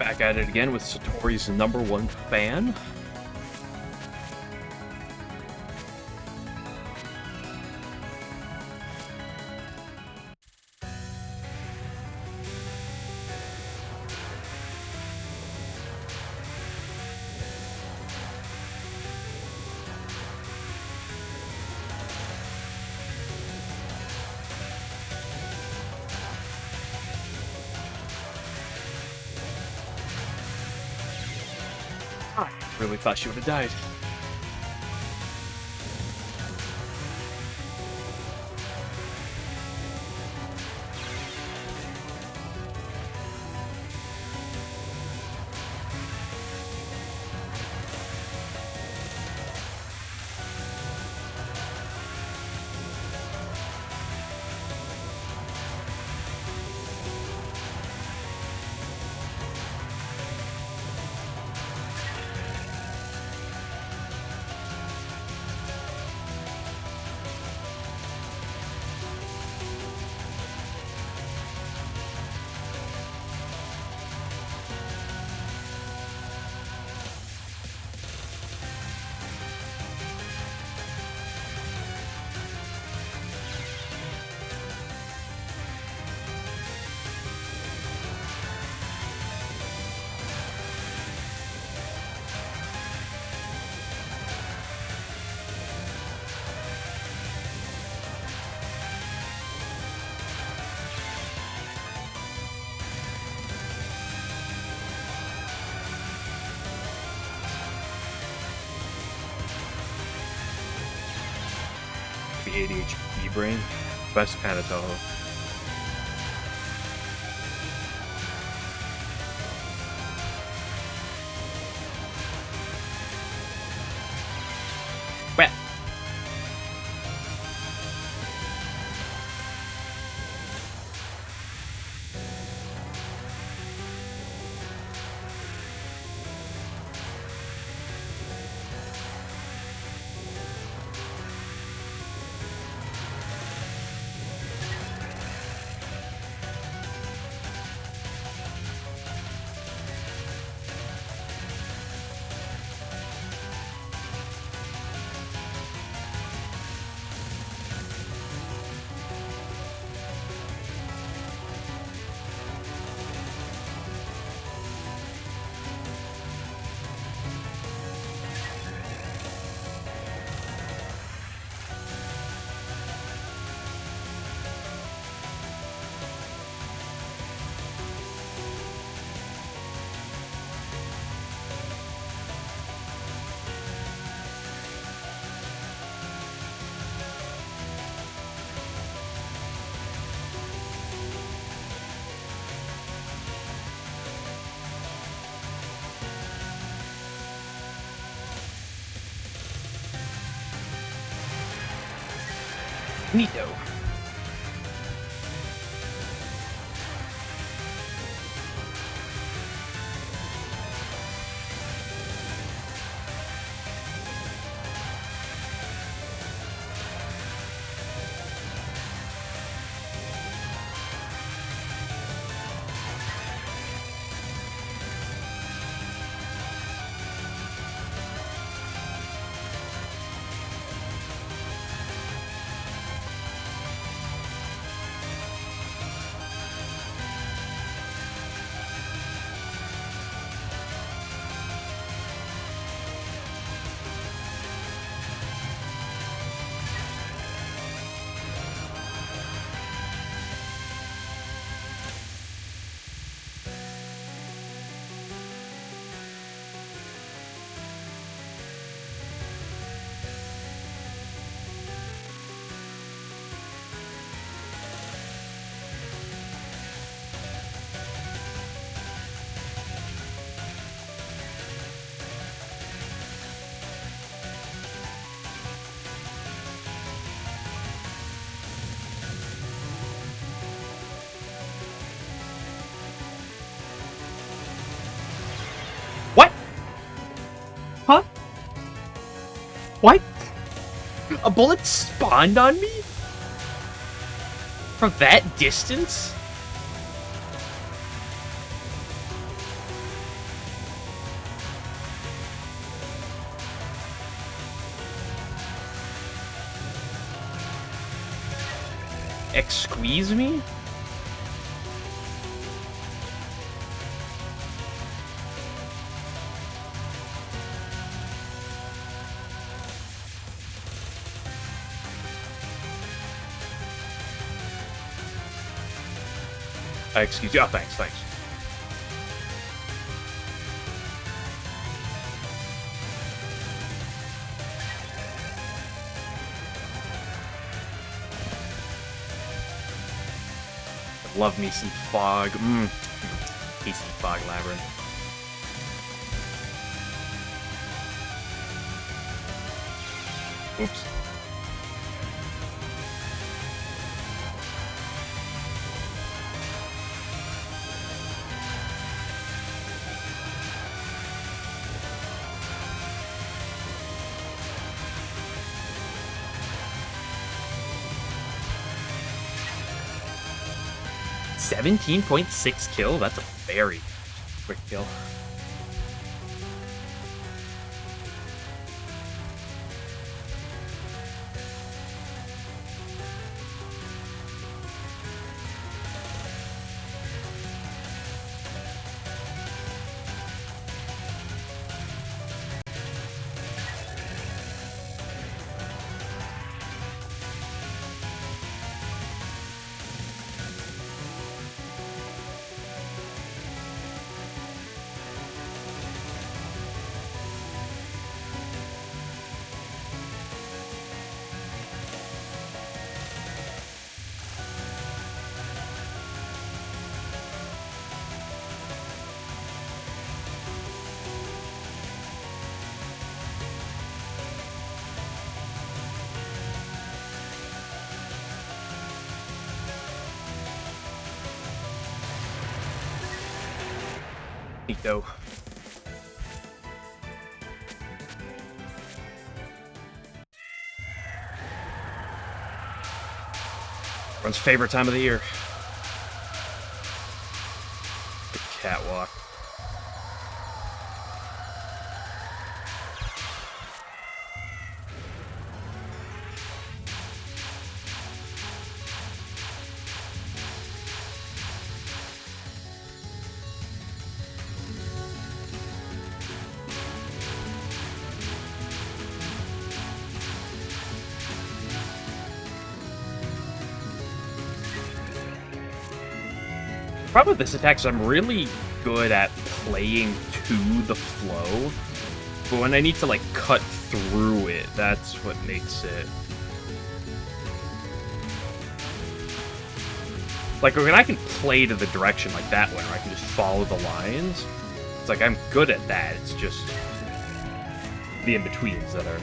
Back at it again with Satori's #1 fan. I really thought she would have died. The ADHD brain. Best kind of Touhou. Wet. Neato. What? Huh? What? A bullet spawned on me? From that distance? X-squeeze me? Excuse you. Oh, thanks. Love me some fog. Tasty fog labyrinth. Oops. $17.6 kill? That's a very quick kill. Nico. Everyone's favorite time of the year. The catwalk. The problem with this attack is I'm really good at playing to the flow, but when I need to, like, cut through it, that's what makes it... Like, when I can play to the direction like that one, where I can just follow the lines, it's like, I'm good at that, it's just the in-betweens that are...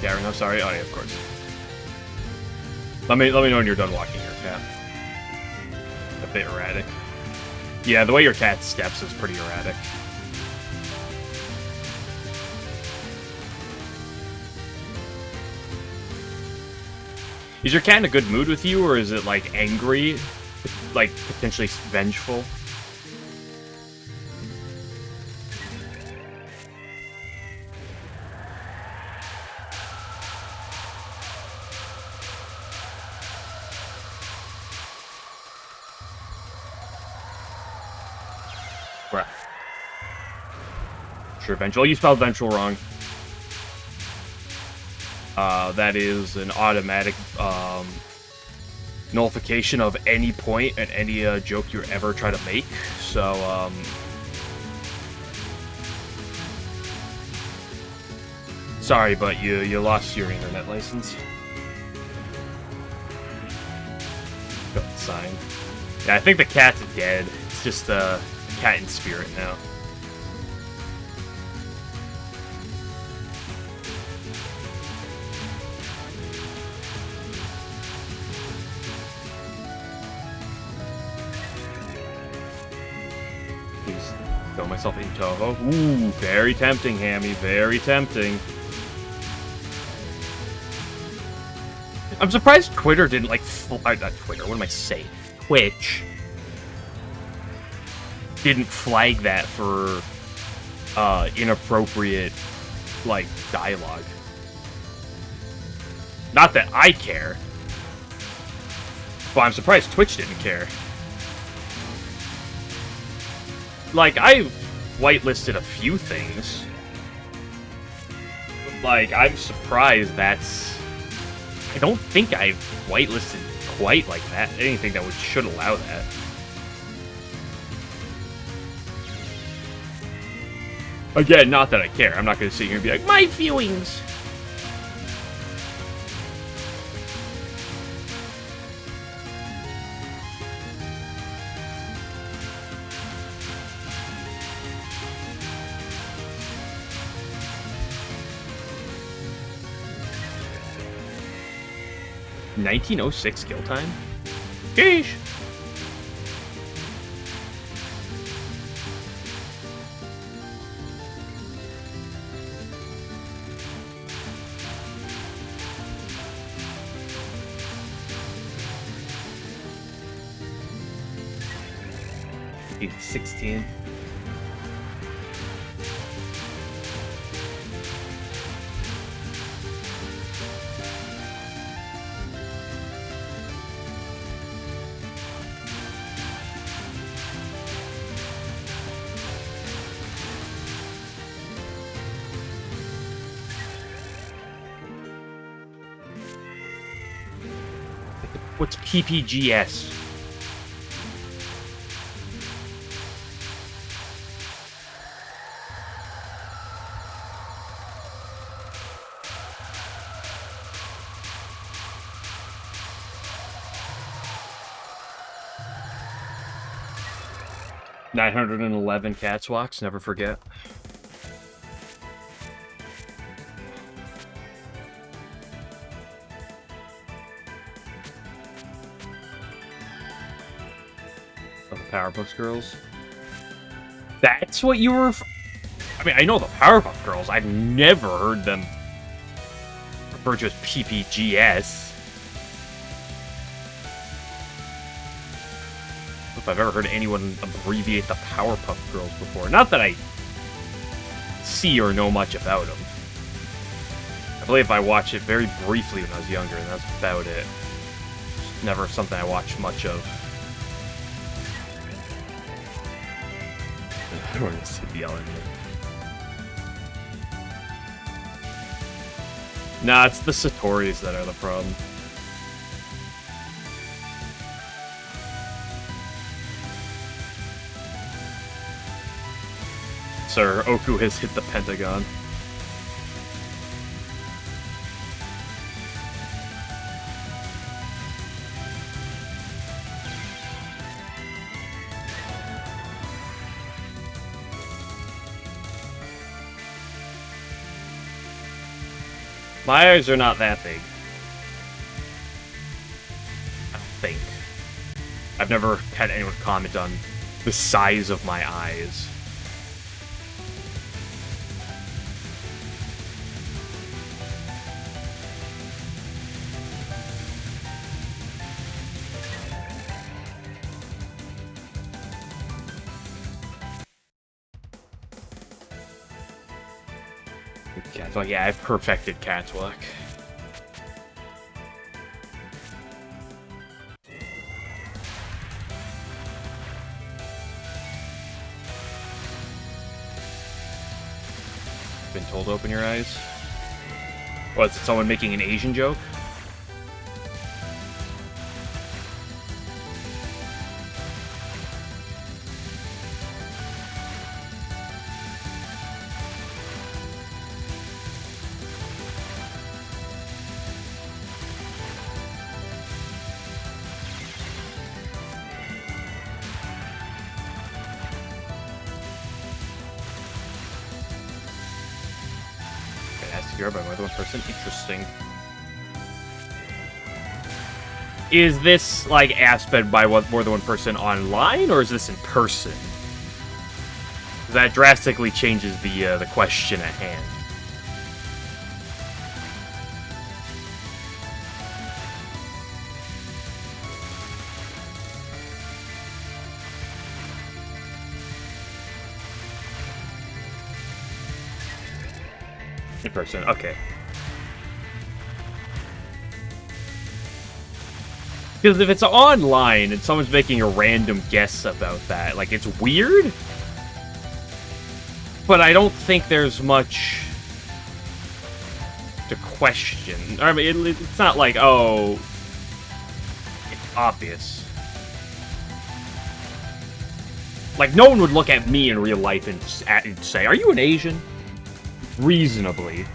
Daring, I'm sorry. Oh, yeah, of course. Let me know when you're done walking your cat. A bit erratic. Yeah, the way your cat steps is pretty erratic. Is your cat in a good mood with you, or is it, like, angry? Like, potentially vengeful? Right. Sure, vengeful. You spelled vengeful wrong. That is an automatic, nullification of any point and any, joke you ever try to make. So, sorry, but you lost your internet license. Got the sign. Yeah, I think the cat's dead. It's just a cat in spirit now. Please throw myself in Touhou. Ooh, very tempting, Hammy. Very tempting. I'm surprised Twitter didn't, like, not Twitter, what am I saying? Twitch didn't flag that for, inappropriate, like, dialogue. Not that I care. But I'm surprised Twitch didn't care. Like, I've whitelisted a few things. Like, I'm surprised that's... I don't think I've whitelisted quite like that. Anything that should allow that. Again, not that I care. I'm not going to sit here and be like, my viewings! $19.06 kill time? Sheesh! It's 16. What's PPGS? $911 cats walks, never forget. Powerpuff Girls. That's what you were... I mean, I know the Powerpuff Girls. I've never heard them referred to as PPGS. If I've ever heard anyone abbreviate the Powerpuff Girls before. Not that I see or know much about them. I believe I watched it very briefly when I was younger, and that's about it. Never something I watched much of. I don't want to see the LNN. Nah, it's the Satoris that are the problem. Sir, Oku has hit the Pentagon. My eyes are not that big. I don't think. I've never had anyone comment on the size of my eyes. Catwalk. Yeah, I've perfected catwalk. Been told to open your eyes. What, is it someone making an Asian joke? By more than one person. Interesting. Is this like asked by more than one person online, or is this in person? That drastically changes the question at hand. In person, okay. Because if it's online and someone's making a random guess about that, like, it's weird. But I don't think there's much to question. I mean, it's not like, oh, it's obvious. Like, no one would look at me in real life and say, "Are you an Asian?" Reasonably.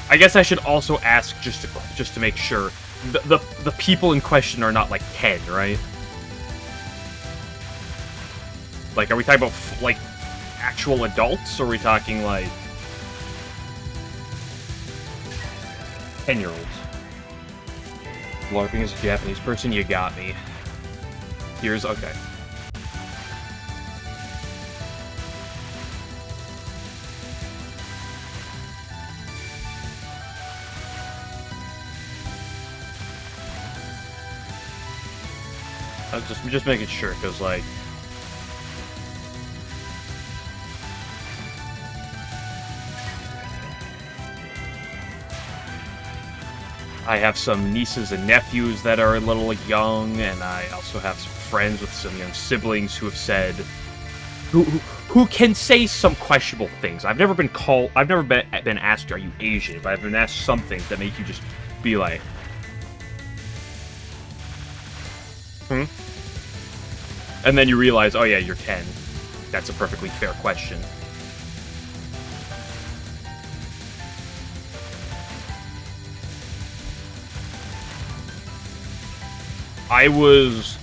I guess I should also ask just to make sure. The people in question are not like 10, right? Like, are we talking about like actual adults, or are we talking like 10-year-olds? LARPing as a Japanese person, you got me. Here's okay. I was just making sure, because like I have some nieces and nephews that are a little young, and I also have some friends with some young siblings who have said, who can say some questionable things. I've never been asked, "Are you Asian?" But I've been asked some things that make you just be like, "Hmm?" And then you realize, oh yeah, you're 10. That's a perfectly fair question. I was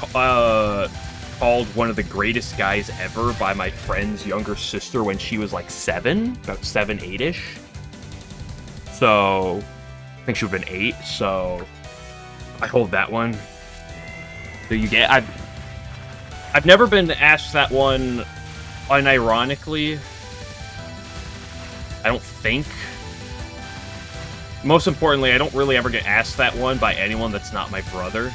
called one of the greatest guys ever by my friend's younger sister when she was like 7, about 7, 8-ish. So, I think she would have been 8, so I hold that one. So you get, I've never been asked that one unironically. I don't think. Most importantly, I don't really ever get asked that one by anyone that's not my brother.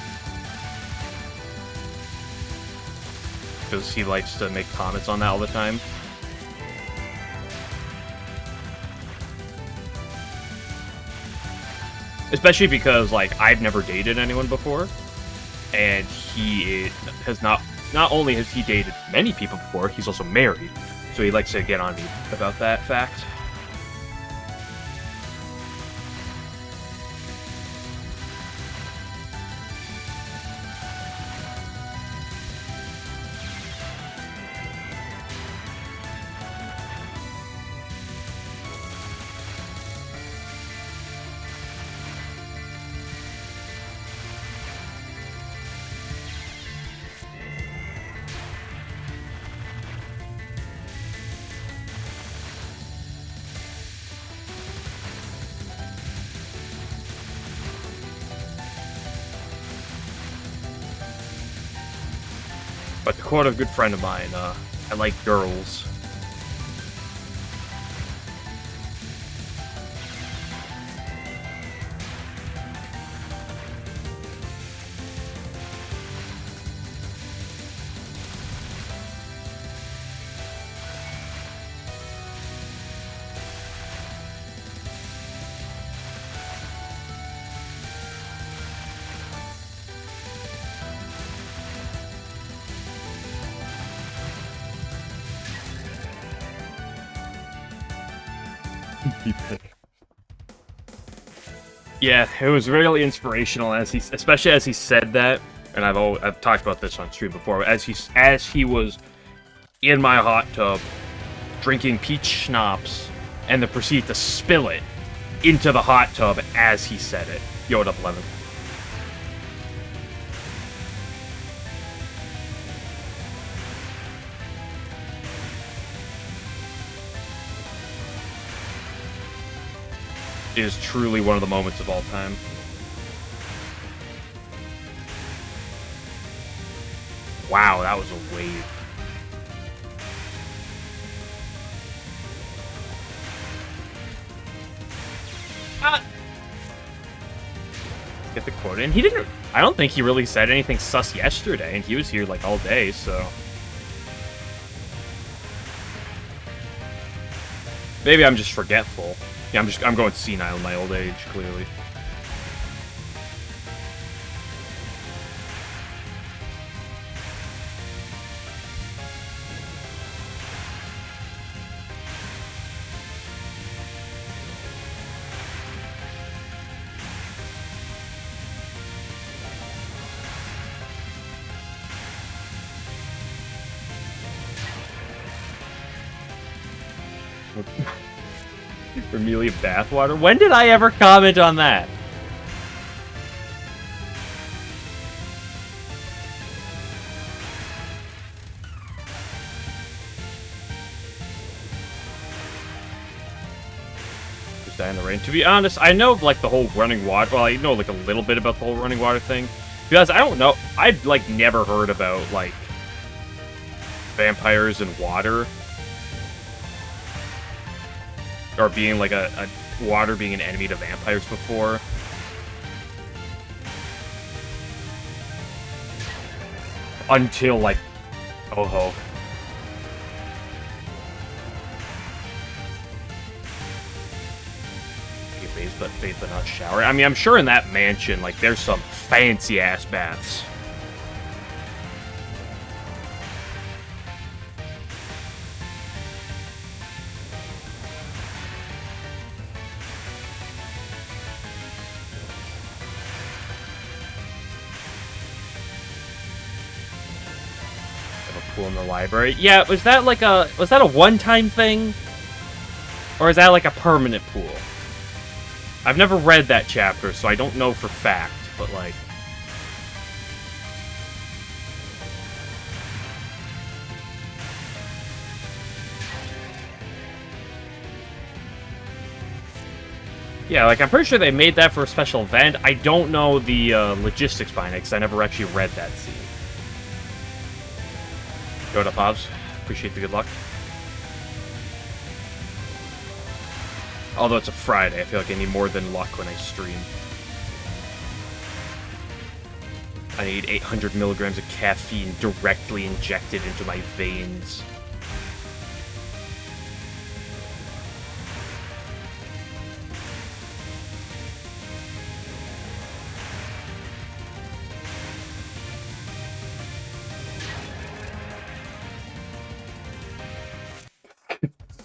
Because he likes to make comments on that all the time. Especially because, like, I've never dated anyone before. And he has not only has he dated many people before, he's also married. So he likes to get on me about that fact. But to quote a good friend of mine, I like girls. Yeah, it was really inspirational especially as he said that, and I've talked about this on stream before. As he was in my hot tub, drinking peach schnapps, and then proceeded to spill it into the hot tub as he said it. Yo, what up, Lemon? Is truly one of the moments of all time. Wow, that was a wave. Get the quote in. He didn't... I don't think he really said anything sus yesterday, and he was here, like, all day, so... Maybe I'm just forgetful. Yeah, I'm going senile in my old age, clearly. Vermilion bathwater? When did I ever comment on that? Just die in the rain. To be honest, I know like the whole running water. Well, I know like a little bit about the whole running water thing. Because I don't know. I've like never heard about like vampires and water. Or being like a water being an enemy to vampires before. Until like Touhou. Bathe but not shower. I mean, I'm sure in that mansion, like, there's some fancy ass baths. In the library. Yeah, was that a one-time thing? Or is that like a permanent pool? I've never read that chapter, so I don't know for fact, but like... Yeah, like I'm pretty sure they made that for a special event. I don't know the logistics behind it, because I never actually read that scene. Go to Pops. Appreciate the good luck. Although it's a Friday, I feel like I need more than luck when I stream. I need 800 milligrams of caffeine directly injected into my veins.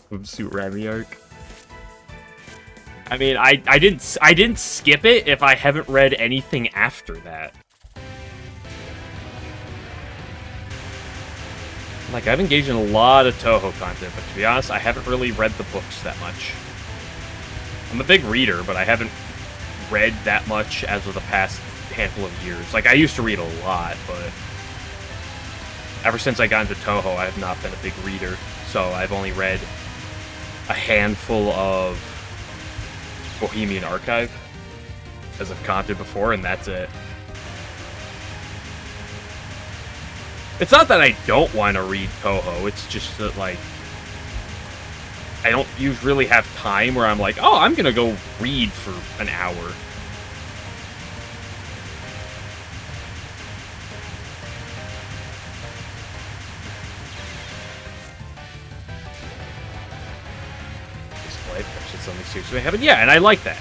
Swimsuit Remy arc. I mean, I didn't skip it if I haven't read anything after that. Like, I've engaged in a lot of Touhou content, but to be honest, I haven't really read the books that much. I'm a big reader, but I haven't read that much as of the past handful of years. Like, I used to read a lot, but ever since I got into Touhou, I have not been a big reader. So I've only read a handful of Bohemian Archive, as I've commented before, and that's it. It's not that I don't want to read Touhou, it's just that, like, I don't usually have time where I'm like, oh, I'm gonna go read for an hour. Something seriously happen. Yeah, and I like that.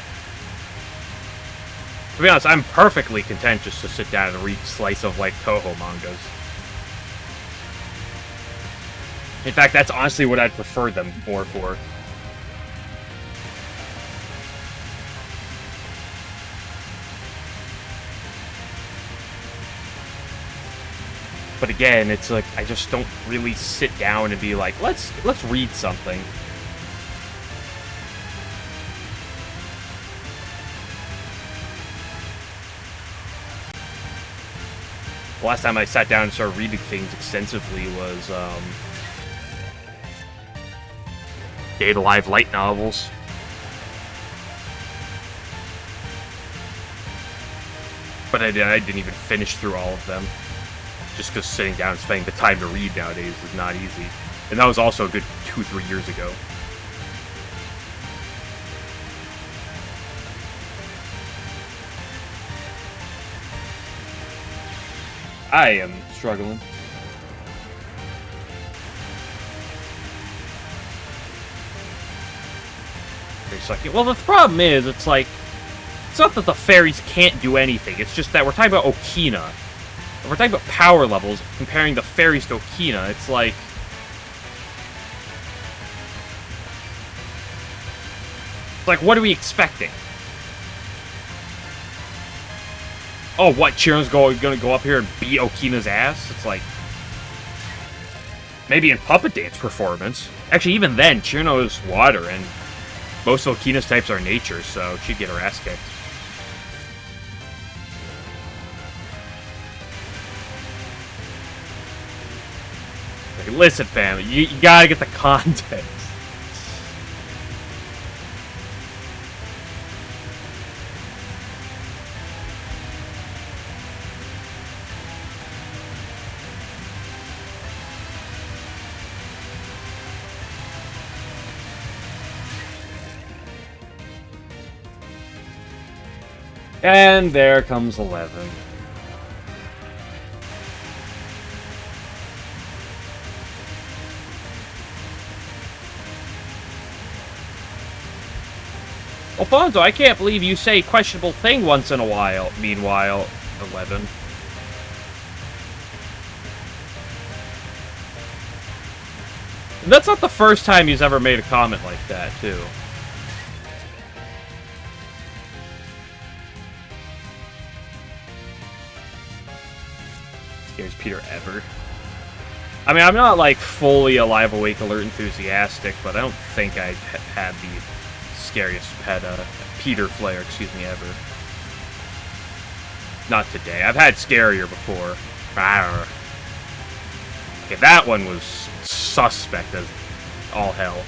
To be honest, I'm perfectly content just to sit down and read slice of life Touhou mangas. In fact, that's honestly what I'd prefer them more for. But again, it's like, I just don't really sit down and be like, let's read something. The last time I sat down and started reading things extensively was, Day of the Live light novels. But I didn't even finish through all of them. Just because sitting down and spending the time to read nowadays is not easy. And that was also a good 2-3 years ago. I am struggling. Well, the problem is, it's like, it's not that the fairies can't do anything, it's just that we're talking about Okina. If we're talking about power levels, comparing the fairies to Okina, it's like... what are we expecting? Oh, what, Chiro's gonna go up here and beat Okina's ass? It's like... maybe in Puppet Dance performance. Actually, even then, Chiro is water, and most of Okina's types are nature, so she'd get her ass kicked. Like, listen, fam, you gotta get the context. And there comes 11. Alfonso, I can't believe you say questionable thing once in a while. Meanwhile, 11. And that's not the first time he's ever made a comment like that, too. Scares Peter ever. I mean, I'm not, like, fully alive, awake, alert, enthusiastic, but I don't think I had the scariest Peter flare, excuse me, ever. Not today. I've had scarier before. Rawr. Okay, that one was suspect as all hell.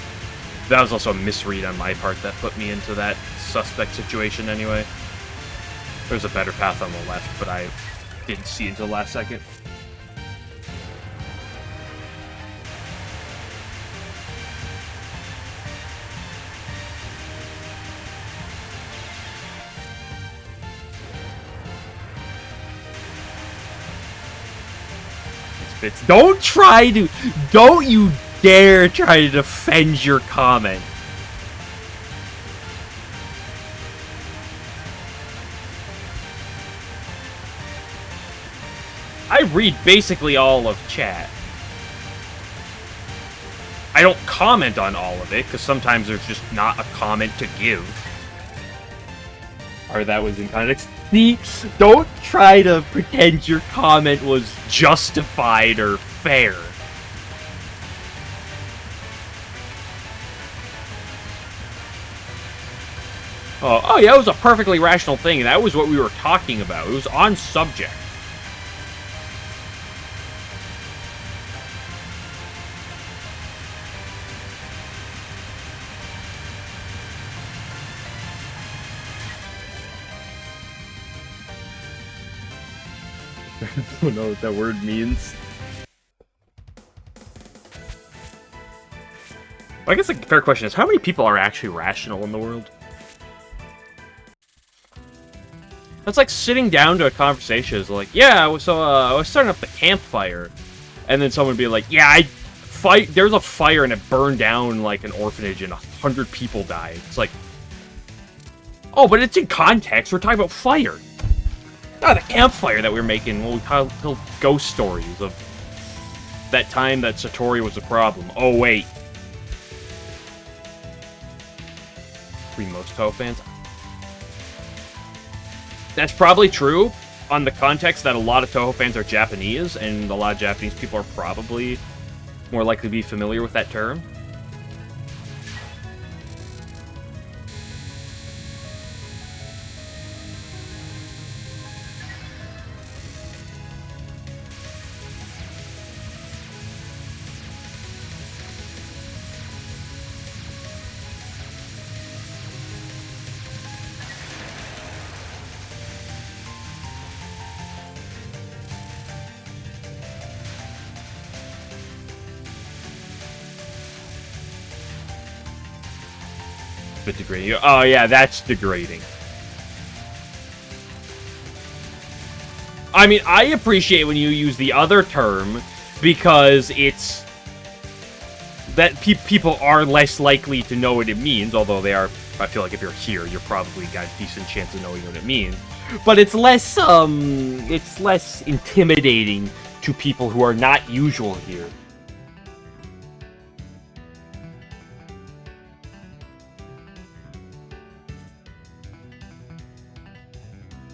That was also a misread on my part that put me into that suspect situation anyway. There's a better path on the left, but I didn't see it until the last second. Don't you dare try to defend your comment. I read basically all of chat. I don't comment on all of it, because sometimes there's just not a comment to give. Or that was in context. See, don't try to pretend your comment was justified or fair. Oh yeah, it was a perfectly rational thing. That was what we were talking about. It was on subject. I don't know what that word means. Well, I guess the fair question is, how many people are actually rational in the world? That's like sitting down to a conversation. It's like, yeah, so I was starting up the campfire. And then someone would be like, yeah, there's a fire and it burned down like an orphanage and 100 people died. It's like, oh, but it's in context. We're talking about fire. Not the campfire that we were making when we tell ghost stories of that time that Satori was a problem. Oh, wait. Most Touhou fans. That's probably true, on the context that a lot of Touhou fans are Japanese, and a lot of Japanese people are probably more likely to be familiar with that term. Bit degrading. Oh yeah, that's degrading. I mean, I appreciate when you use the other term because it's that people are less likely to know what it means, although they are. I feel like if you're here, you're probably got a decent chance of knowing what it means. But it's less intimidating to people who are not usual here.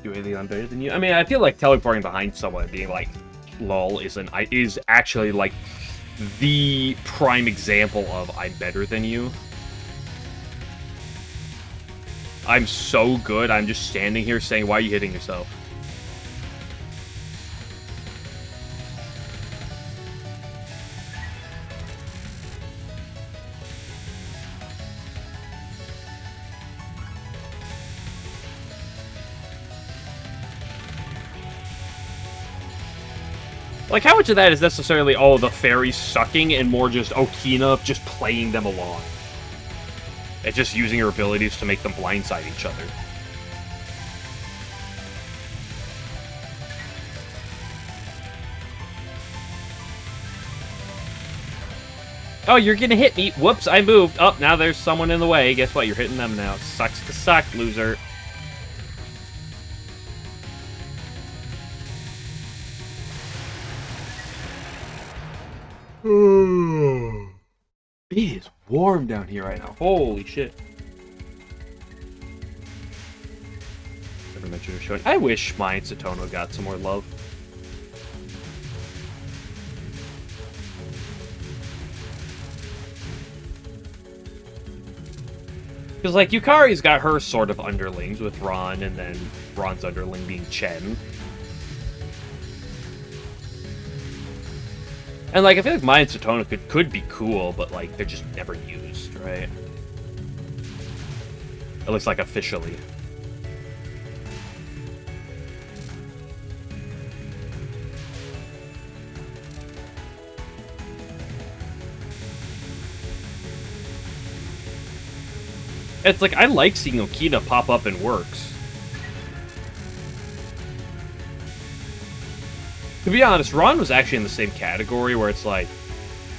Do anything I'm better than you? I mean, I feel like teleporting behind someone and being like, lol, is actually like the prime example of I'm better than you. I'm so good, I'm just standing here saying, why are you hitting yourself? Like, how much of that is necessarily, oh, the fairies sucking, and more just Okina just playing them along? And just using her abilities to make them blindside each other. Oh, you're gonna hit me. Whoops, I moved. Oh, now there's someone in the way. Guess what? You're hitting them now. Sucks to suck, loser. It is warm down here right now. Holy shit. Never mentioned her showing. I wish Mai and Satono got some more love. Because, like, Yukari's got her sort of underlings with Ron, and then Ron's underling being Chen. And, like, I feel like Mai and Satono could be cool, but, like, they're just never used, right? It looks like officially. It's like, I like seeing Okina pop up in works. To be honest, Ron was actually in the same category where it's like,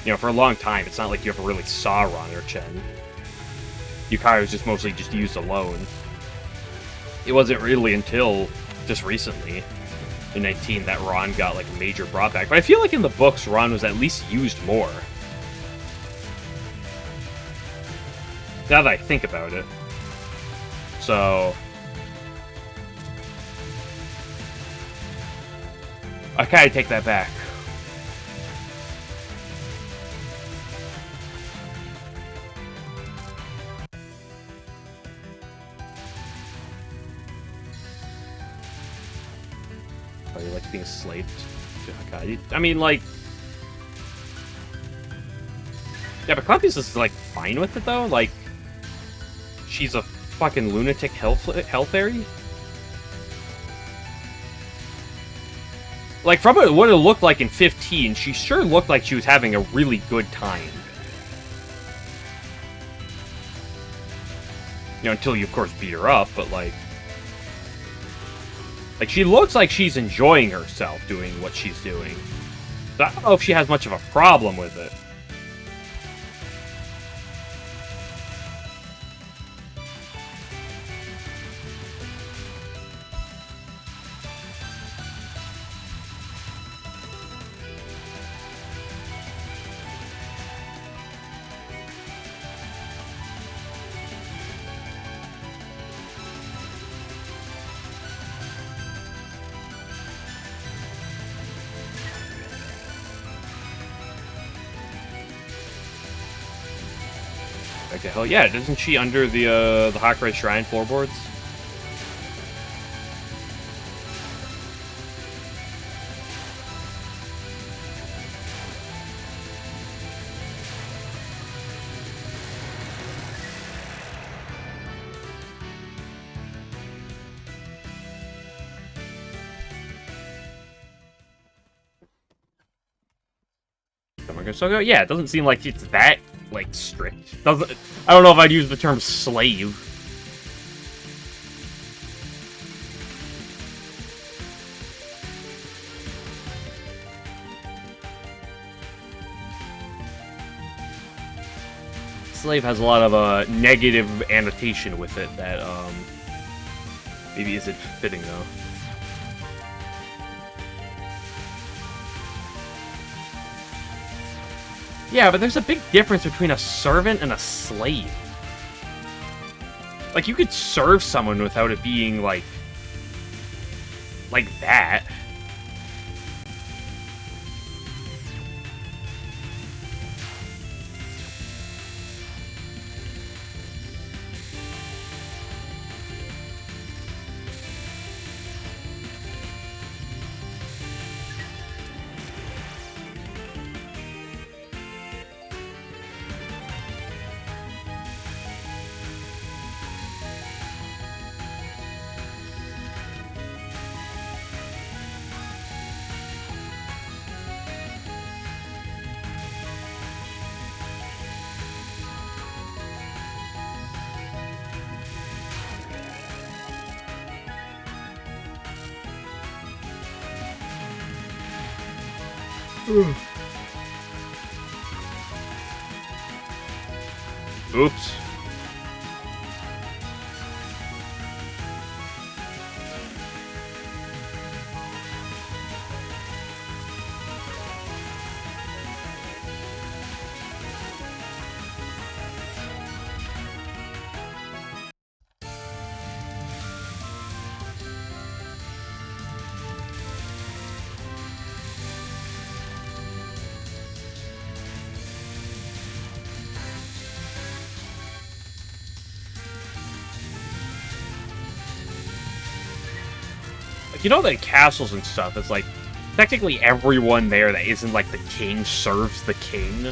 you know, for a long time, it's not like you ever really saw Ron or Chen. Yukari was just mostly just used alone. It wasn't really until just recently, in 19, that Ron got, like, a major brought back. But I feel like in the books, Ron was at least used more. Now that I think about it. So I kind of take that back. Oh, you like being slaved to Hakari? I mean, like... Yeah, but Clampius is, like, fine with it, though. Like, she's a fucking lunatic hell fairy? Like, from what it looked like in 15, she sure looked like she was having a really good time. You know, until you, of course, beat her up, but, like... Like, she looks like she's enjoying herself doing what she's doing. So I don't know if she has much of a problem with it. Like the hell, yeah, isn't she under the Hakurai Shrine floorboards? So yeah, it doesn't seem like it's that like strict. Doesn't I don't know if I'd use the term slave. Slave has a lot of negative annotation with it that maybe isn't fitting though. Yeah, but there's a big difference between a servant and a slave. Like, you could serve someone without it being, like that. Oops. You know that castles and stuff, it's like, technically everyone there that isn't, like, the king serves the king.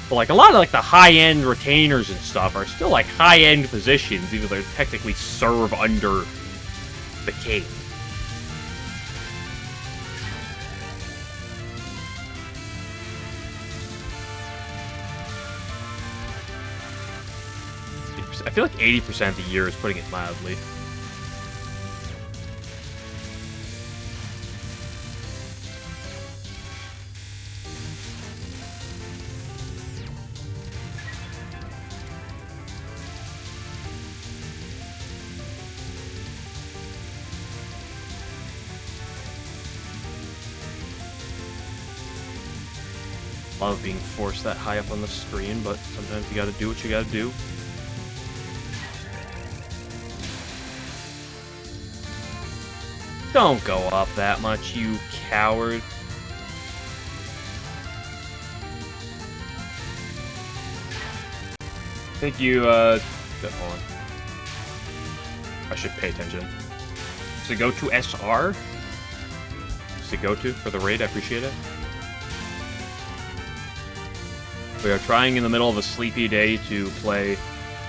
But, like, a lot of, like, the high-end retainers and stuff are still, like, high-end positions, even though they technically serve under the king. I feel like 80% of the year is putting it mildly. Love being forced that high up on the screen, but sometimes you gotta do what you gotta do. Don't go up that much, you coward. I think you, hold on. I should pay attention. Does it go to SR? Does it go to for the raid? I appreciate it. We are trying in the middle of a sleepy day to play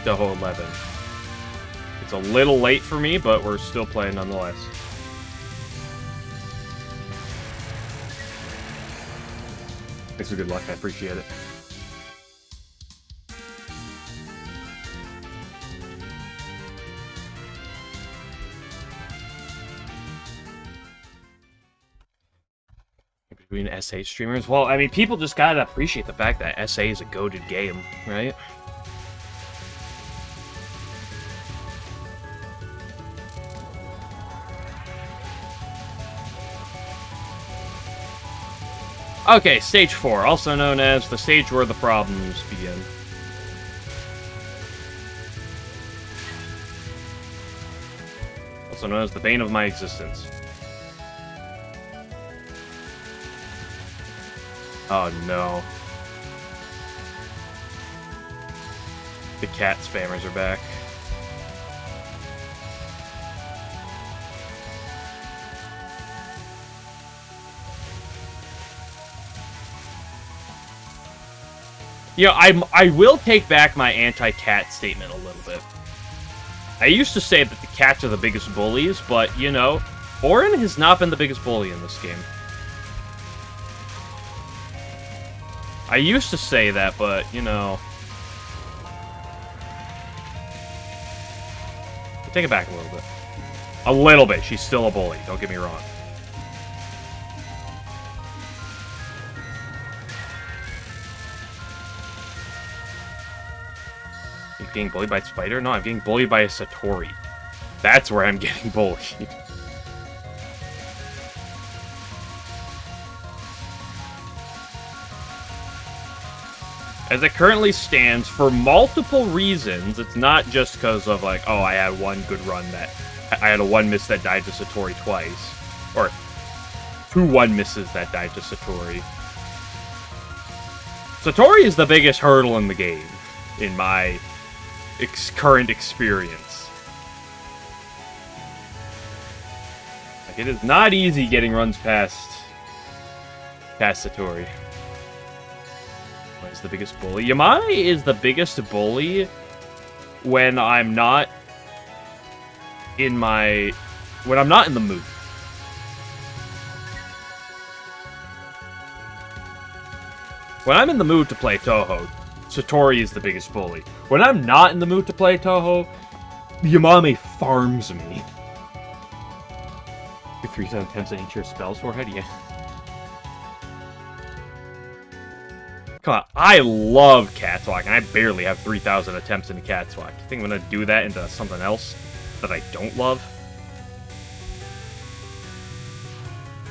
Touhou 11. It's a little late for me, but we're still playing nonetheless. Thanks for good luck, I appreciate it. Between SA streamers? Well, I mean, people just gotta appreciate the fact that SA is a goated game, right? Okay, stage 4, also known as the stage where the problems begin. Also known as the bane of my existence. Oh no. The cat spammers are back. You know, I will take back my anti-cat statement a little bit. I used to say that the cats are the biggest bullies, but, you know, Orin has not been the biggest bully in this game. I used to say that, but, you know... I'll take it back a little bit. A little bit. She's still a bully, don't get me wrong. You getting bullied by a spider? No, I'm getting bullied by a Satori. That's where I'm getting bullied. As it currently stands, for multiple reasons, it's not just because of, like, oh, I had one good run that... I had a one miss that died to Satori twice. Or, 2 one misses that died to Satori. Satori is the biggest hurdle in the game, in my current experience. Like, it is not easy getting runs past Satori. What is the biggest bully? Yamane is the biggest bully when I'm not in my... when I'm not in the mood. When I'm in the mood to play Touhou, Satori is the biggest bully. When I'm not in the mood to play Touhou, Yamame farms me. 3,000 attempts on each of your spells forehead? Yeah. Come on, I love Catwalk, and I barely have 3,000 attempts into Catwalk. You think I'm gonna do that into something else that I don't love?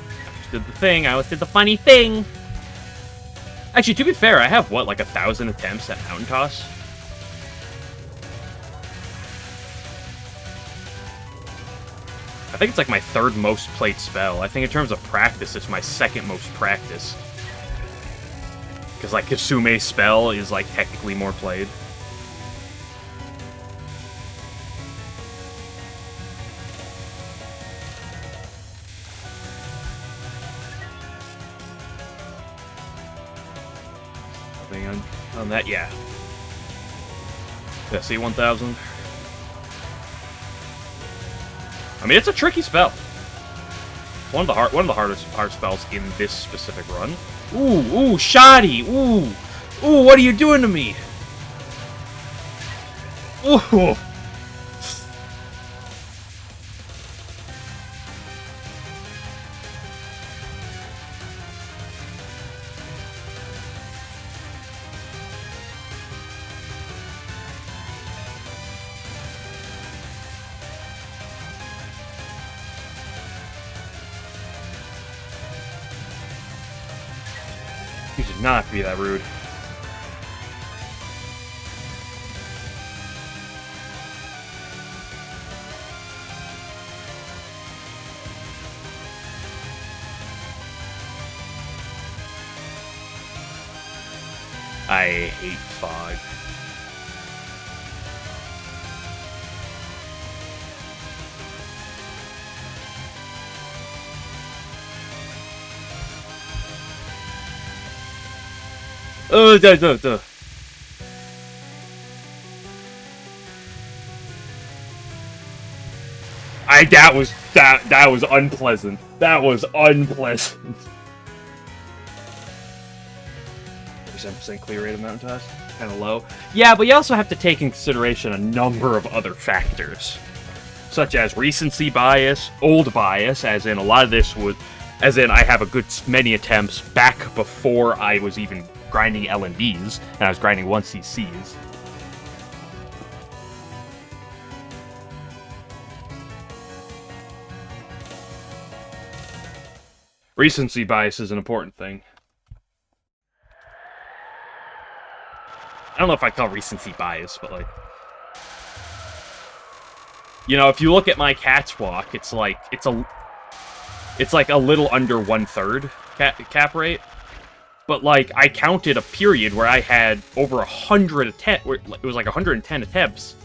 I just did the thing, I always did the funny thing! Actually, to be fair, I have, what, like 1,000 attempts at Mountain Toss? I think it's like my 3rd most played spell. I think in terms of practice, it's my 2nd most practiced. Because, like, Kasume's spell is, like, technically more played. Nothing on that, yeah. Yeah, see 1,000? I mean, it's a tricky spell. One of the hard spells in this specific run. Ooh, shoddy! Ooh, what are you doing to me? Ooh. You should not be that rude. I hate fog. Oh, duh. That was unpleasant. That was unpleasant. 7% clear rate of Mountain Toss? Kind of low. Yeah, but you also have to take in consideration a number of other factors. Such as recency bias, old bias, as in a lot of this would... As in, I have a good many attempts back before I was even grinding LNDs, and I was grinding 1CCs. Recency bias is an important thing. I don't know if I call recency bias, but like... You know, if you look at my catwalk, it's like a little under 1/3 cap rate. But, like, I counted a period where I had over 100 attempts, where it was like 110 attempts.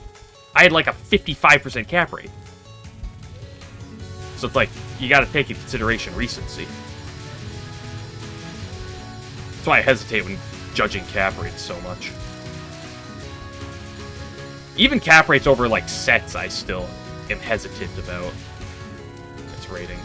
I had like a 55% cap rate. So it's like, you gotta take into consideration recency. That's why I hesitate when judging cap rates so much. Even cap rates over, like, sets, I still am hesitant about its rating.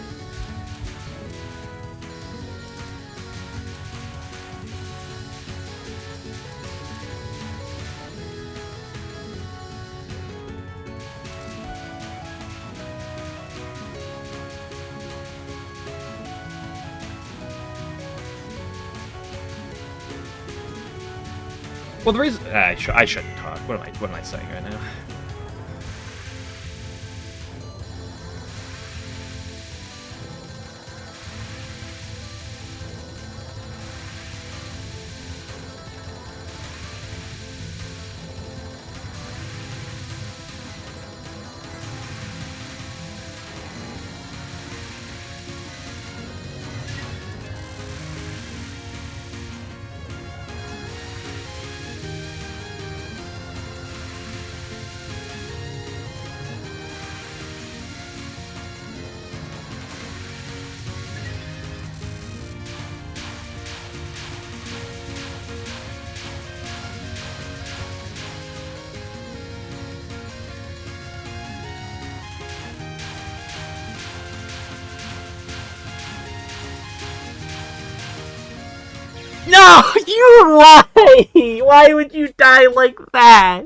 Well, the reason I shouldn't talk. What am I saying right now? No! You why? Why would you die like that?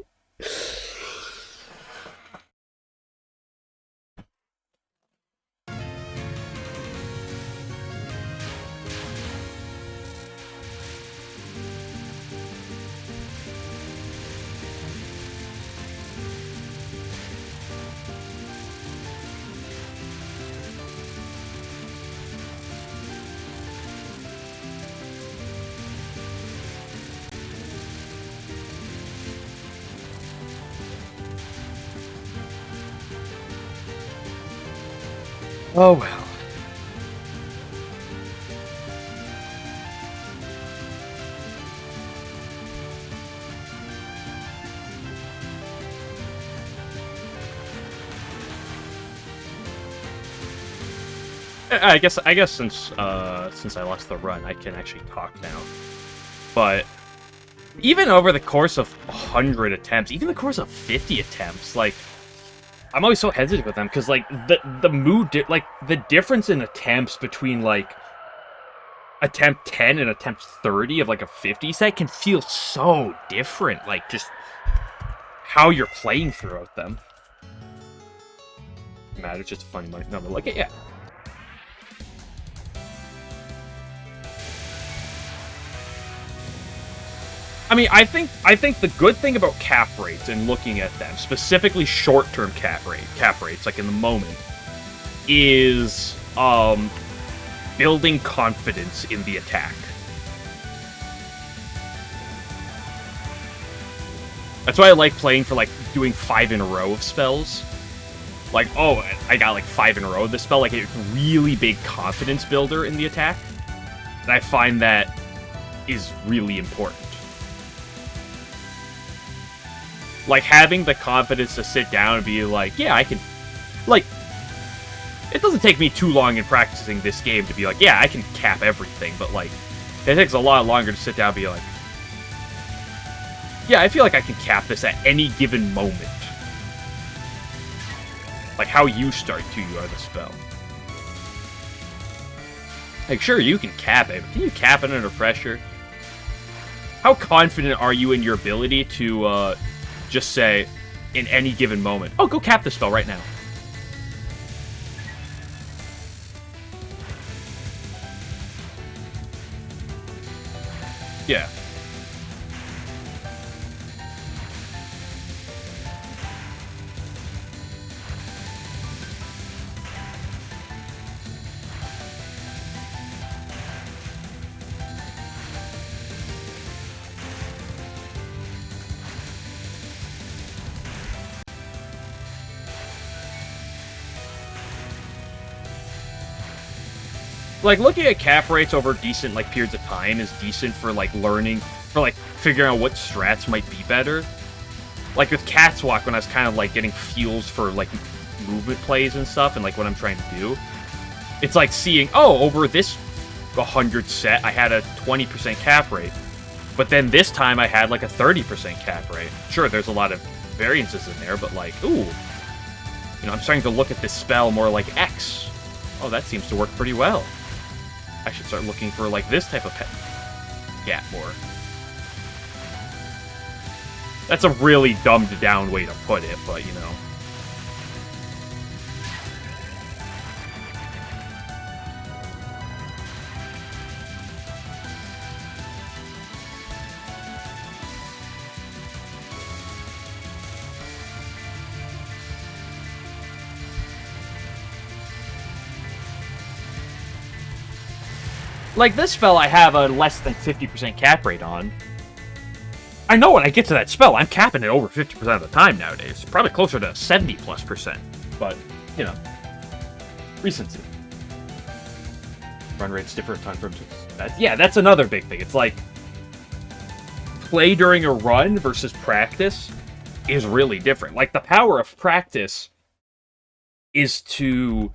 Oh well. I guess since I lost the run, I can actually talk now. But even over the course of 100 attempts, even the course of 50 attempts, like, I'm always so hesitant with them because, like, the mood, like, the difference in attempts between, like, attempt 10 and attempt 30 of, like, a 50 set can feel so different. Like, just how you're playing throughout them. Matter, just a funny number. Like, yeah. I mean, I think the good thing about cap rates and looking at them, specifically short-term cap rates, like in the moment, is building confidence in the attack. That's why I like playing for, like, doing 5 in a row of spells. Like, oh, I got, like, 5 in a row of this spell. Like, it's a really big confidence builder in the attack. And I find that is really important. Like, having the confidence to sit down and be like, yeah, I can... Like, it doesn't take me too long in practicing this game to be like, yeah, I can cap everything, but, like, it takes a lot longer to sit down and be like, yeah, I feel like I can cap this at any given moment. Like, how you start to the spell. Like, sure, you can cap it, but can you cap it under pressure? How confident are you in your ability to, just say, in any given moment, oh, go cap the spell right now. Yeah. Like, looking at cap rates over decent, like, periods of time is decent for, like, learning, for, like, figuring out what strats might be better. Like, with Cat's Walk, when I was kind of, like, getting feels for, like, movement plays and stuff, and, like, what I'm trying to do, it's like seeing, oh, over this 100 set, I had a 20% cap rate. But then this time, I had, like, a 30% cap rate. Sure, there's a lot of variances in there, but, like, ooh. You know, I'm starting to look at this spell more like X. Oh, that seems to work pretty well. I should start looking for, like, this type of pet gap more. That's a really dumbed down way to put it, but, you know. Like, this spell I have a less than 50% cap rate on. I know when I get to that spell, I'm capping it over 50% of the time nowadays. Probably closer to 70+%. But, you know, recency. Run rates differ a ton from... Yeah, that's another big thing. It's like, play during a run versus practice is really different. Like, the power of practice is to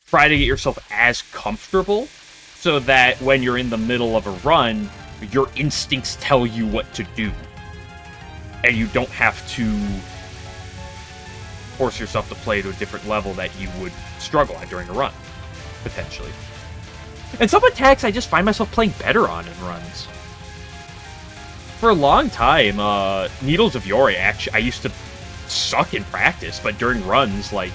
try to get yourself as comfortable so that when you're in the middle of a run, your instincts tell you what to do. And you don't have to force yourself to play to a different level that you would struggle at during a run, potentially. And some attacks I just find myself playing better on in runs. For a long time, Needles of Yori, actually, I used to suck in practice, but during runs, like,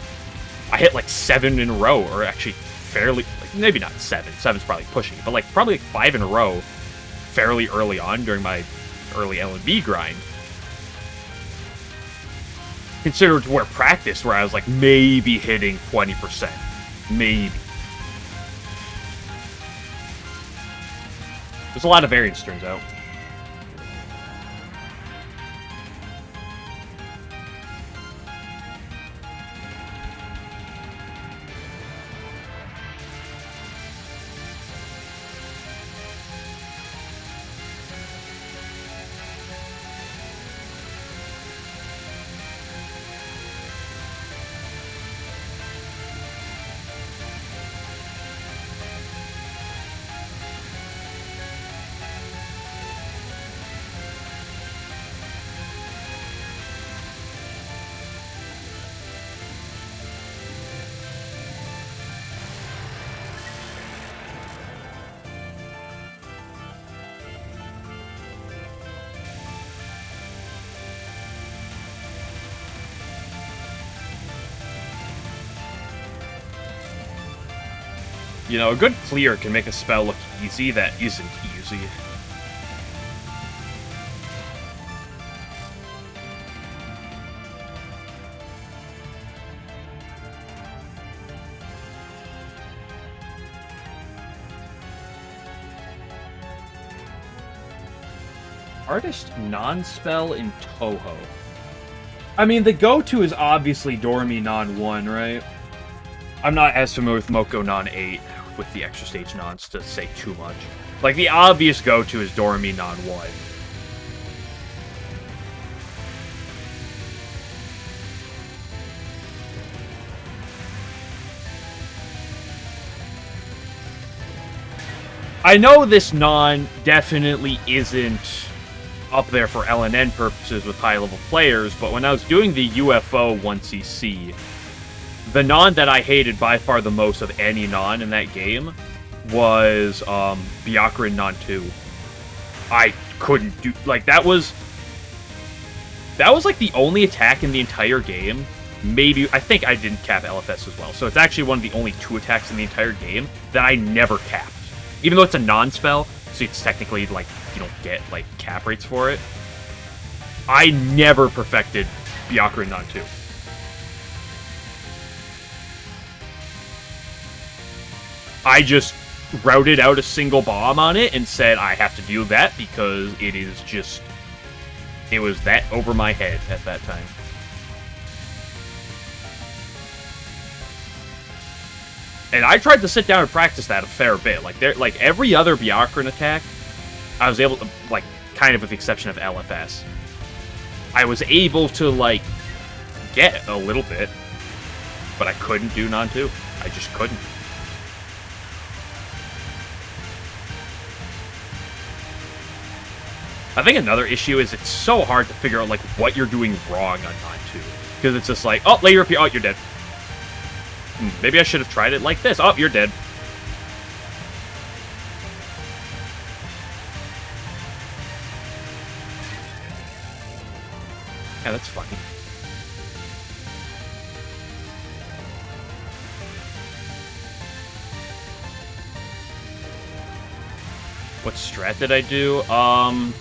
I hit like 7 in a row, or actually fairly, like, maybe not 7. 7's probably pushing it, but like probably like 5 in a row fairly early on during my early LNB grind. Considered to where practice, where I was like maybe hitting 20%. Maybe. There's a lot of variance, turns out. You know, a good clear can make a spell look easy that isn't easy. Artist non-spell in Touhou. I mean, the go-to is obviously Doremi non-1, right? I'm not as familiar with Moko non-8 with the extra stage nons to say too much. Like, the obvious go-to is Doremi non-1. I know this non definitely isn't up there for LNN purposes with high-level players, but when I was doing the UFO 1cc, the non that I hated by far the most of any non in that game was Byakurin non 2. I couldn't do... Like, that was like the only attack in the entire game. Maybe... I think I didn't cap LFS as well, so it's actually one of the only 2 attacks in the entire game that I never capped. Even though it's a non-spell, so it's technically, like, you don't get, like, cap rates for it. I never perfected Byakurin non 2. I just routed out a single bomb on it and said I have to do that because it is just... It was that over my head at that time. And I tried to sit down and practice that a fair bit. Like every other Byakuran attack, I was able to, like, kind of with the exception of LFS, I was able to, like, get a little bit, but I couldn't do non-2. I just couldn't. I think another issue is it's so hard to figure out, like, what you're doing wrong on non-2. Because it's just like, oh, layer appear, oh, you're dead. Maybe I should have tried it like this. Oh, you're dead. Yeah, that's funny. What strat did I do? I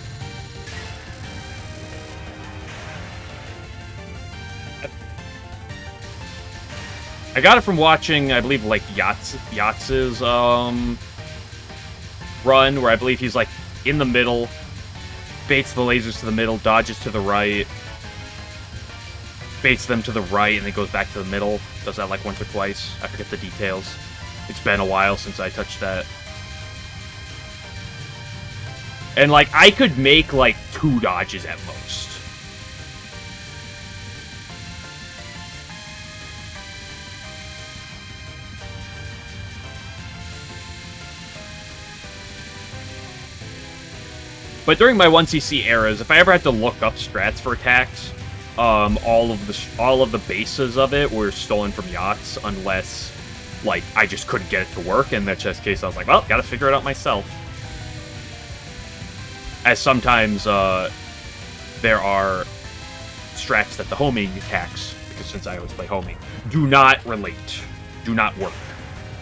got it from watching, I believe, like, Yatz's, run, where I believe he's, like, in the middle, baits the lasers to the middle, dodges to the right, baits them to the right, and then goes back to the middle. Does that, like, once or twice. I forget the details. It's been a while since I touched that. And, like, I could make, like, 2 dodges at most. But during my 1cc eras, if I ever had to look up strats for attacks, all of the bases of it were stolen from Yachts, unless, like, I just couldn't get it to work. In that chess case, I was like, well, gotta figure it out myself. As sometimes there are strats that the homing attacks, because since I always play homing, do not relate, do not work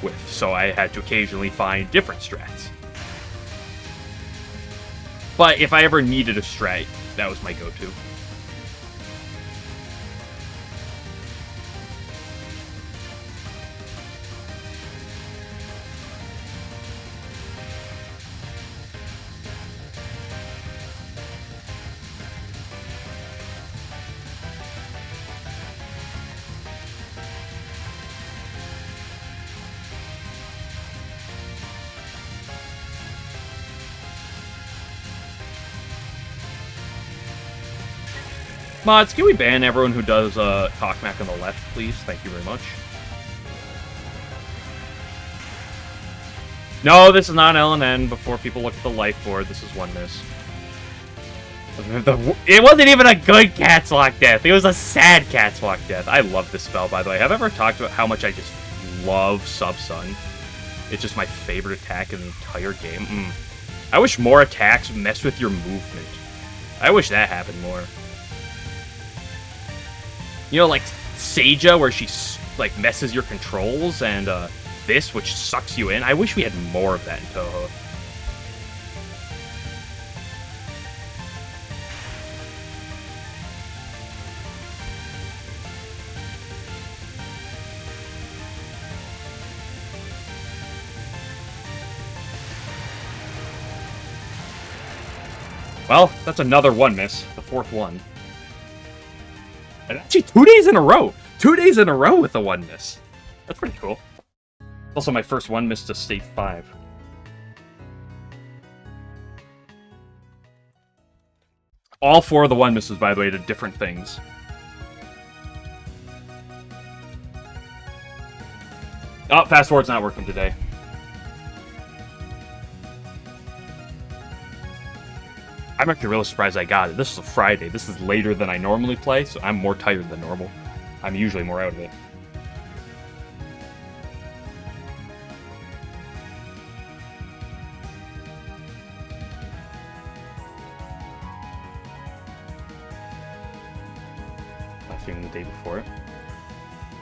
with. So I had to occasionally find different strats. But if I ever needed a strat, that was my go-to. Mods, can we ban everyone who does Talkmac on the left, please? Thank you very much. No, this is not LNN. Before people look at the life board, this is one miss. It wasn't even a good Cat's Lock death. It was a sad Cat's Lock death. I love this spell, by the way. Have I ever talked about how much I just love Sub-Sun? It's just my favorite attack in the entire game. I wish more attacks mess with your movement. I wish that happened more. You know, like Seija, where she, like, messes your controls, and this, which sucks you in. I wish we had more of that in Touhou. Well, that's another one miss. The 4th one. And actually, 2 days in a row! 2 days in a row with a 1 miss. That's pretty cool. It's also my first 1 miss to state 5. All 4 of the 1 misses, by the way, did different things. Oh, fast forward's not working today. I'm actually really surprised I got it. This is a Friday. This is later than I normally play, so I'm more tired than normal. I'm usually more out of it. I think the day before it.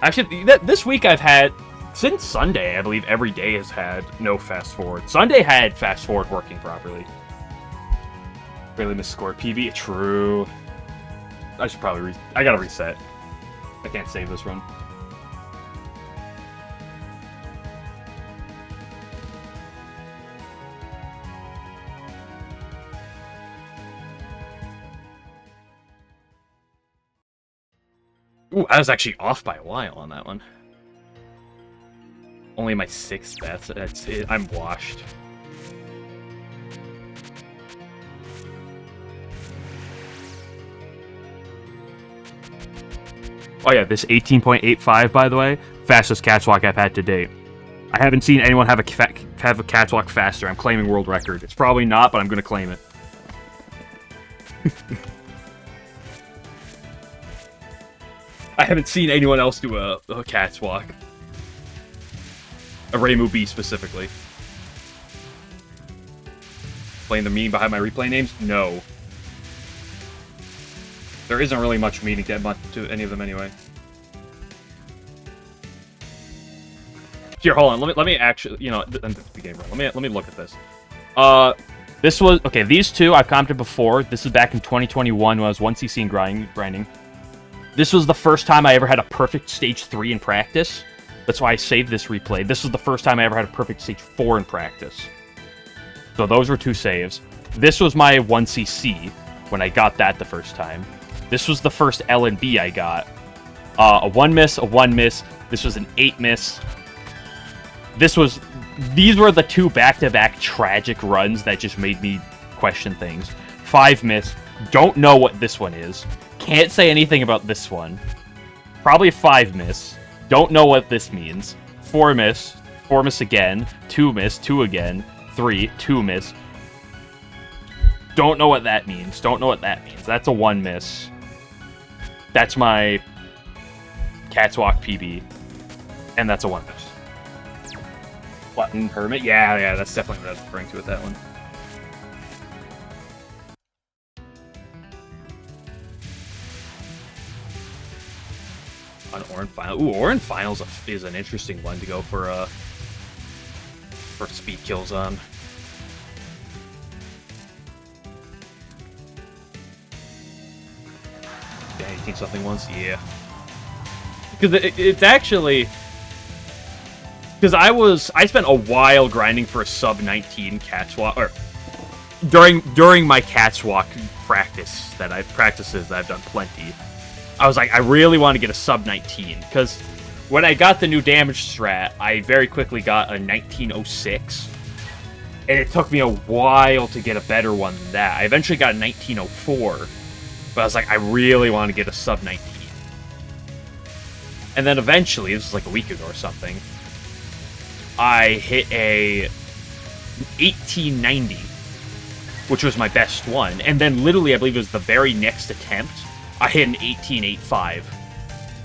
Actually, this week I've had, since Sunday, I believe every day has had no fast forward. Sunday had fast forward working properly. Really misscored. PV, true. I should probably I gotta reset. I can't save this run. Ooh, I was actually off by a while on that one. Only my 6th best. That's it. I'm washed. Oh yeah, this 18.85, by the way, fastest catwalk I've had to date. I haven't seen anyone have a catwalk faster. I'm claiming world record. It's probably not, but I'm going to claim it. I haven't seen anyone else do a catwalk. A Reimu B specifically. Explain the meaning behind my replay names? No. There isn't really much meaning to any of them anyway. Here, hold on. Let me actually, you know, I'm the game run. Let me look at this. This was okay. These two I've commented before. This is back in 2021 when I was 1cc and grinding. This was the first time I ever had a perfect stage 3 in practice. That's why I saved this replay. This was the first time I ever had a perfect stage 4 in practice. So those were 2 saves. This was my 1cc when I got that the first time. This was the first LNB I got. A 1 miss, a 1 miss. This was an 8 miss. These were the 2 back-to-back tragic runs that just made me question things. 5 miss. Don't know what this one is. Can't say anything about this one. Probably a 5 miss. Don't know what this means. 4 miss. 4 miss again. 2 miss. 2 again. 3. 2 miss. Don't know what that means. Don't know what that means. That's a 1 miss. That's my catwalk PB. And that's a 1 miss. Button permit? Yeah, that's definitely what I was referring to with that one. On Orin Final. Ooh, Orin Finals is an interesting one to go for speed kills on. Yeah, 18 something once? Yeah. Because it's actually... Because I spent a while grinding for a sub 19 catwalk, or during my catwalk practices that I've done plenty. I was like, I really want to get a sub 19 because when I got the new damage strat, I very quickly got a 1906, and it took me a while to get a better one than that. I eventually got a 1904, but I was like, I really want to get a sub 19. And then eventually, this was like a week ago or something, I hit a 1890, which was my best one. And then literally, I believe it was the very next attempt, I hit an 1885.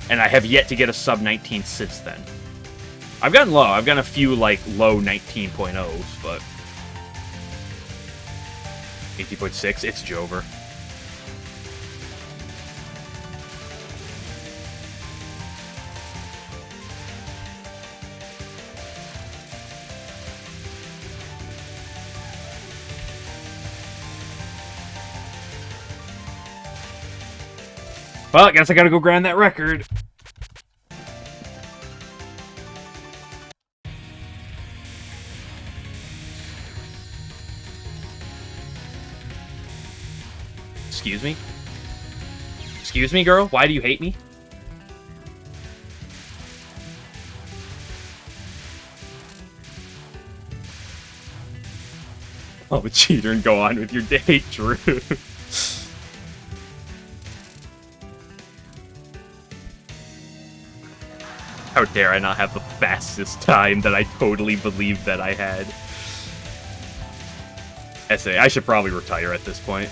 And I have yet to get a sub 19 since then. I've gotten low. I've gotten a few, like, low 19.0s, but... 18.6, it's Jover. Well, I guess I gotta go grind that record. Excuse me? Excuse me, girl? Why do you hate me? Oh, a cheater and go on with your day, Drew. How dare I not have the fastest time that I totally believed that I had. SA, I should probably retire at this point.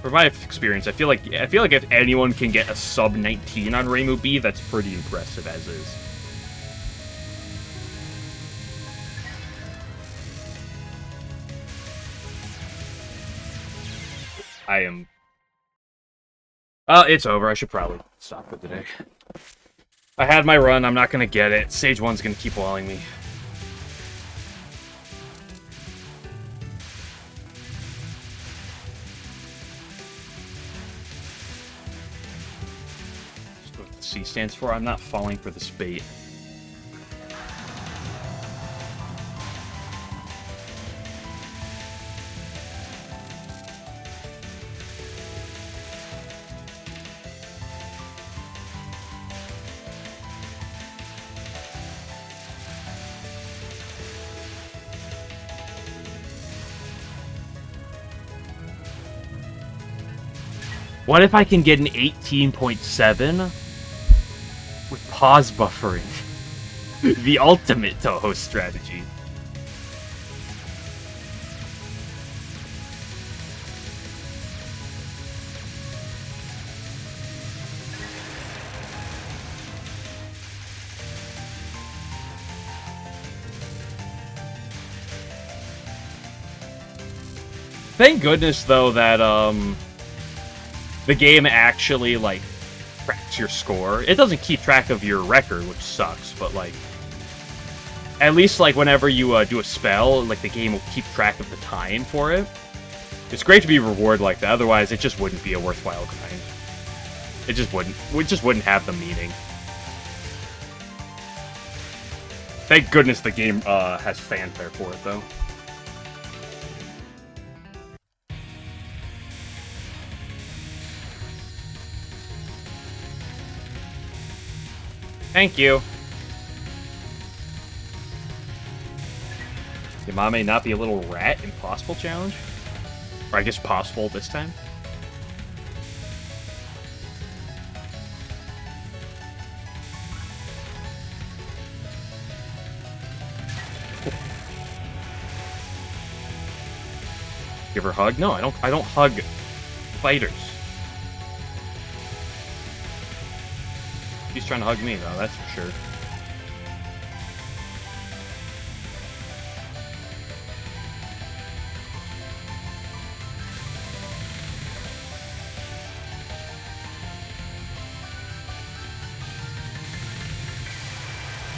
From my experience, I feel like if anyone can get a sub 19 on Reimu B, that's pretty impressive as is. I am... it's over. I should probably stop for today. I had my run. I'm not going to get it. Stage 1's going to keep walling me. That's what the C stands for. I'm not falling for this bait. What if I can get an 18.7 with pause buffering? The ultimate Touhou strategy. Thank goodness, though, that, the game actually, like, tracks your score. It doesn't keep track of your record, which sucks, but, like, at least, like, whenever you, do a spell, like, the game will keep track of the time for it. It's great to be rewarded like that, otherwise it just wouldn't be a worthwhile grind. It just wouldn't have the meaning. Thank goodness the game, has fanfare for it, though. Thank you. Your mom may not be a little rat in Possible Challenge? Or I guess possible this time? Give her a hug? No, I don't hug fighters. He's trying to hug me, though, that's for sure.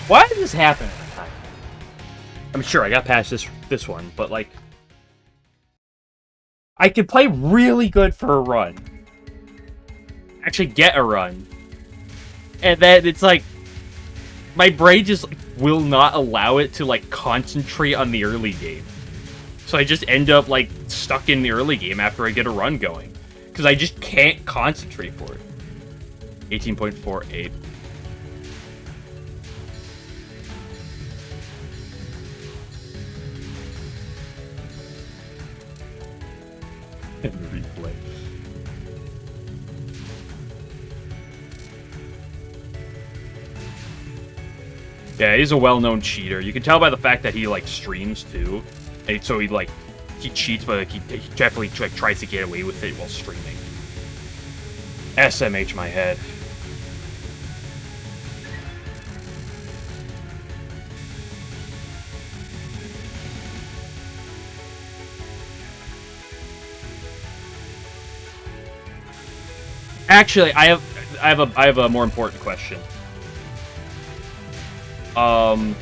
Why did this happen every time? I'm sure I got past this one, but, like, I could play really good for a run. Actually get a run. And then it's like, my brain just will not allow it to, like, concentrate on the early game. So I just end up, like, stuck in the early game after I get a run going. Because I just can't concentrate for it. 18.48. Replay. Yeah, he's a well-known cheater. You can tell by the fact that he, like, streams, too. And so he cheats, but, like, he definitely, like, tries to get away with it while streaming. SMH my head. Actually, I have a more important question. No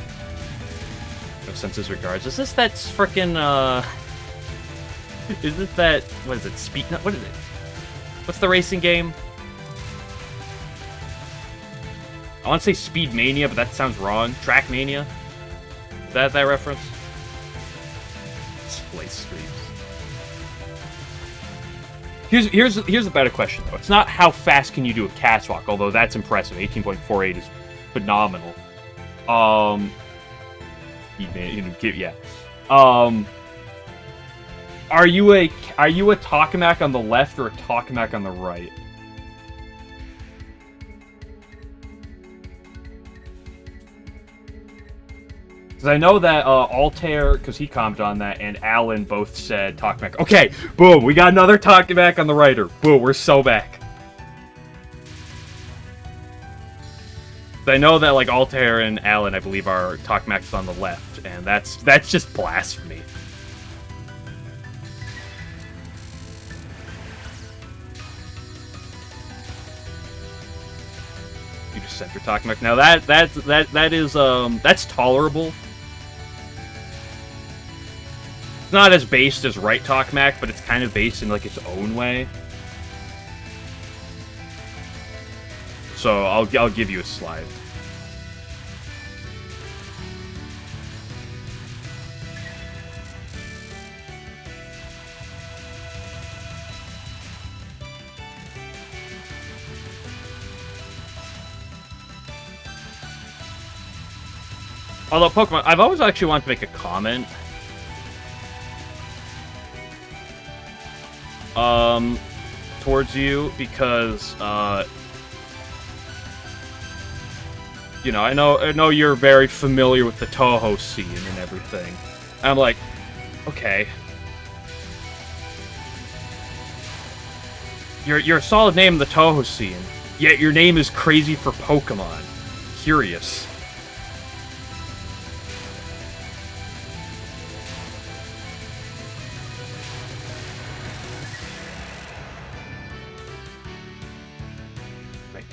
senses regards. Is this that frickin' is this that, what is it, Speed, what is it? What's the racing game? I want to say Speed Mania, but that sounds wrong. Track Mania? Is that reference? Display streams. Here's a better question, though. It's not how fast can you do a catwalk, although that's impressive. 18.48 is phenomenal. Yeah. Are you a Tokamak on the left or a Tokamak on the right? Because I know that Altair, because he commented on that, and Alan both said Tokamak. Okay, boom, we got another Tokamak on the righter. Boom, we're so back. I know that, like, Altair and Alan, I believe, are Tokamaks on the left, and that's just blasphemy. You just center Tokamak. Now that's tolerable. It's not as based as right Tokamak, but it's kind of based in, like, its own way. So I'll give you a slide. Although Pokemon, I've always actually wanted to make a comment. towards you because, you know, I know you're very familiar with the Touhou scene and everything. And I'm like, okay. You're a solid name in the Touhou scene, yet your name is crazy for Pokemon. Curious.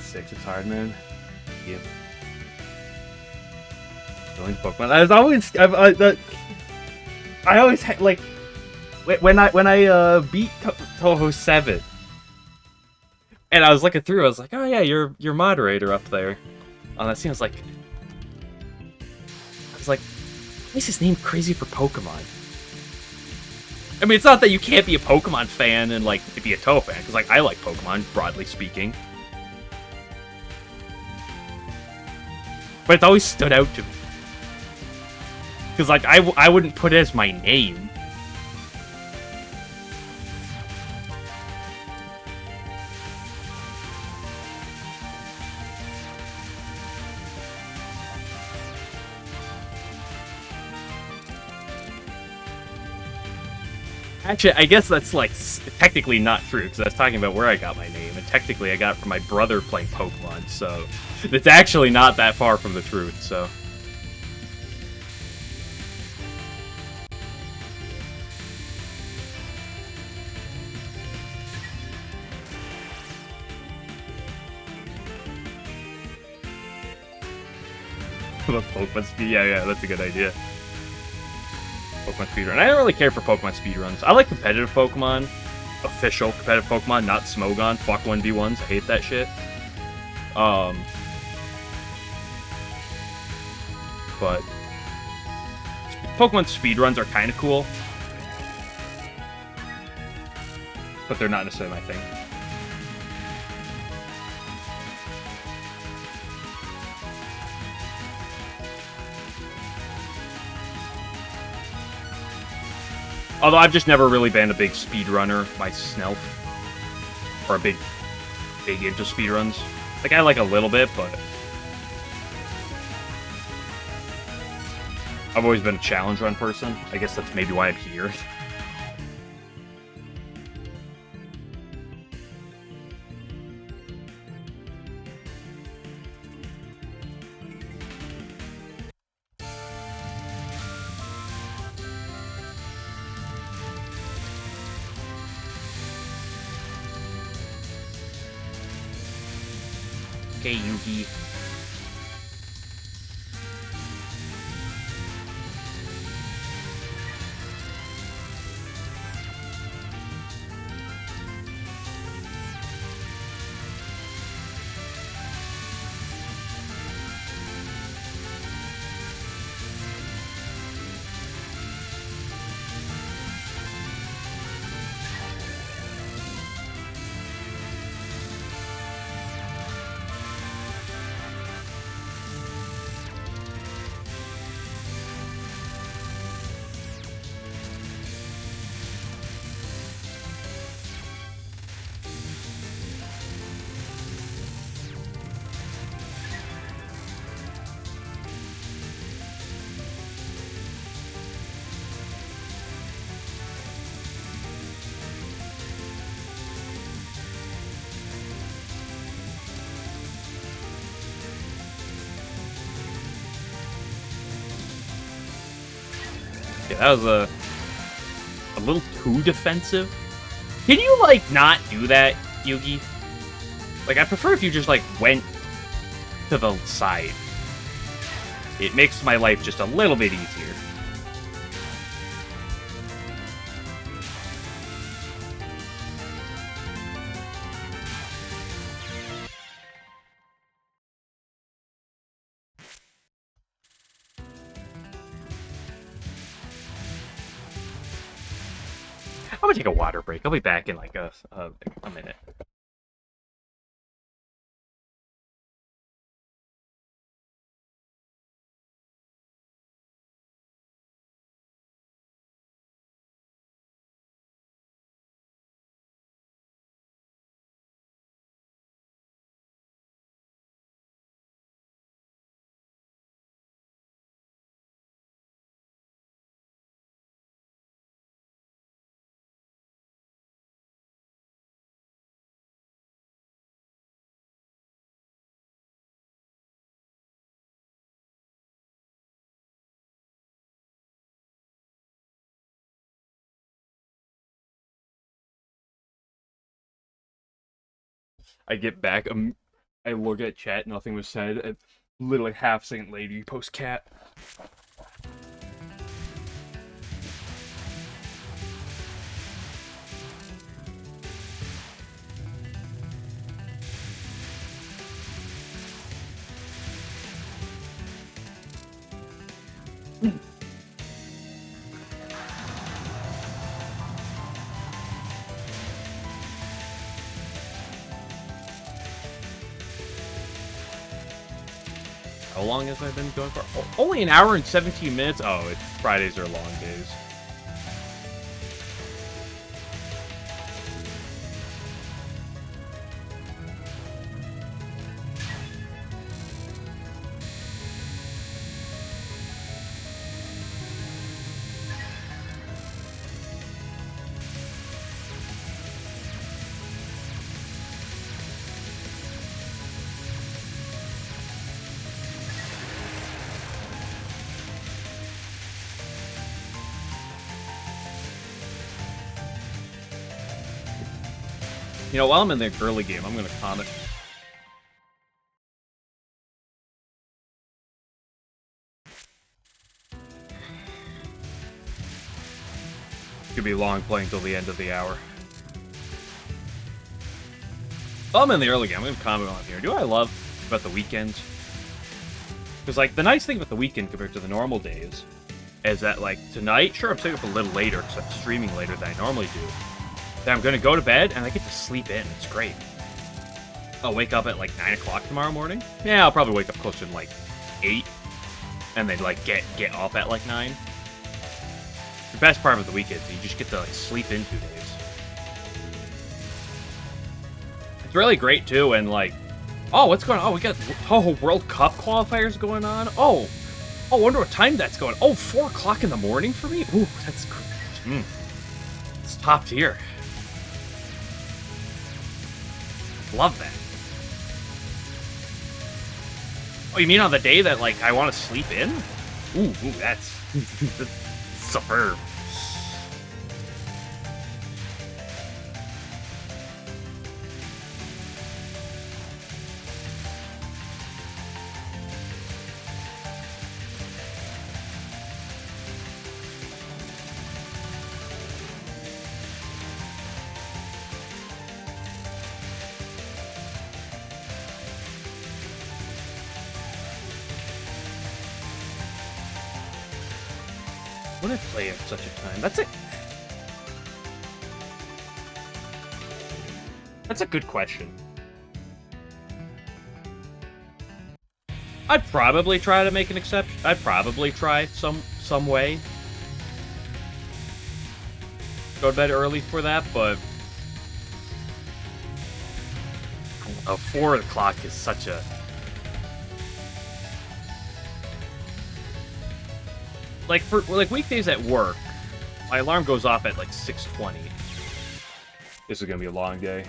Six, it's hard, man. Yeah. Going Pokemon. I always had, like, when I beat Touhou 7, and I was looking through, I was like, oh yeah, you're moderator up there on that scene. I was like, why is his name crazy for Pokemon? I mean, it's not that you can't be a Pokemon fan and like be a Touhou fan, because like I like Pokemon, broadly speaking. But it's always stood out to me. Because, like, I wouldn't put it as my name. Actually, I guess that's, like, technically not true, because I was talking about where I got my name, and technically I got it from my brother playing Pokemon, so it's actually not that far from the truth, so... Pokemon speed, yeah, that's a good idea. Pokemon speedrun. I don't really care for Pokemon speedruns. I like competitive Pokemon. Official competitive Pokemon, not Smogon. Fuck 1v1s. I hate that shit. But Pokemon speedruns are kind of cool. But they're not necessarily my thing. Although I've just never really been a big speedrunner myself. Or a big into speedruns. Like, I like a little bit, but... I've always been a challenge run person. I guess that's maybe why I'm here. Okay, Yugi. Yeah, that was a little too defensive. Can you, like, not do that, Yugi? Like, I prefer if you just, like, went to the side. It makes my life just a little bit easier. I'm gonna take a water break. I'll be back in, like, a minute. I get back, I look at chat, nothing was said, and literally half second later, you post cat. How long has I been going for? Oh, only an hour and 17 minutes? Oh, Fridays are long days. You know, while I'm in the early game, I'm gonna comment. Could be long playing till the end of the hour. While I'm in the early game, I'm gonna comment on here. Do I love about the weekends? Because, like, the nice thing about the weekend compared to the normal days is that, like, tonight, sure, I'm staying up a little later because I'm streaming later than I normally do. Then I'm going to go to bed, and I get to sleep in. It's great. I'll wake up at, like, 9 o'clock tomorrow morning. Yeah, I'll probably wake up closer to, like, 8. And then, like, get up at, like, 9. The best part of the weekend is you just get to, like, sleep in 2 days. It's really great, too, and, like... Oh, what's going on? Oh, we got Touhou World Cup qualifiers going on. Oh, I wonder what time that's going. Oh, 4 o'clock in the morning for me? Ooh, that's great. It's top tier. Love that. Oh, you mean on the day that, like, I want to sleep in? Ooh, that's superb. What did I play at such a time? That's it. That's a good question. I'd probably try to make an exception. I'd probably try some way. Go to bed early for that, but 4 o'clock is such a... Like, for weekdays at work, my alarm goes off at, like, 6:20. This is gonna be a long day.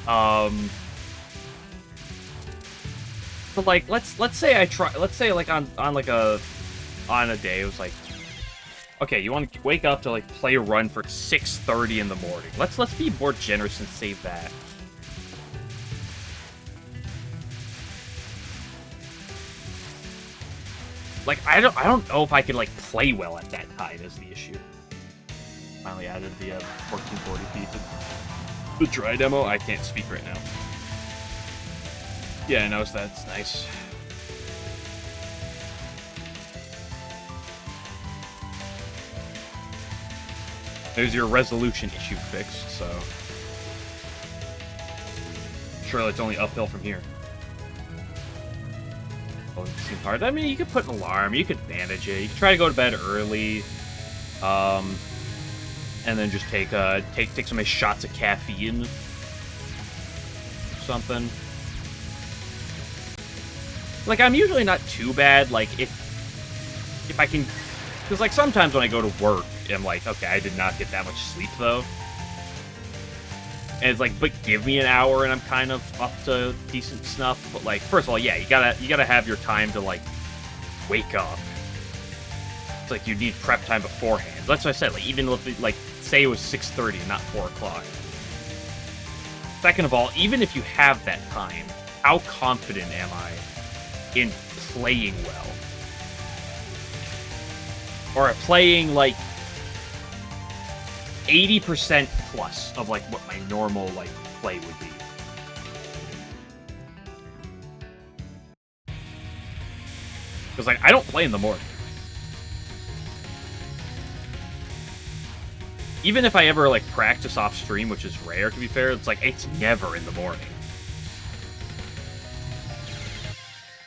But, like, let's say I try... Let's say, like, on a day, it was like... Okay, you want to wake up to, like, play a run for 6:30 in the morning. Let's be more generous and save that. Like, I don't know if I could, like, play well at that time is the issue. Finally added the 1440p to the try demo. I can't speak right now. Yeah, I noticed that's nice. There's your resolution issue fixed, so... Surely it's only uphill from here. Oh, it seemed hard. I mean, you could put an alarm, you could manage it, you could try to go to bed early, and then just take some nice shots of caffeine, or something. Like, I'm usually not too bad, like, if I can, because, like, sometimes when I go to work, I'm like, okay, I did not get that much sleep, though. And it's like, but give me an hour and I'm kind of up to decent snuff. But, like, first of all, yeah, you gotta have your time to, like, wake up. It's like you need prep time beforehand. That's what I said. Like, even if, like, say it was 6:30 and not 4 o'clock. Second of all, even if you have that time, how confident am I in playing well? Or playing, like, 80% plus of, like, what my normal, like, play would be. Because, like, I don't play in the morning. Even if I ever, like, practice off stream, which is rare, to be fair, it's like, it's never in the morning.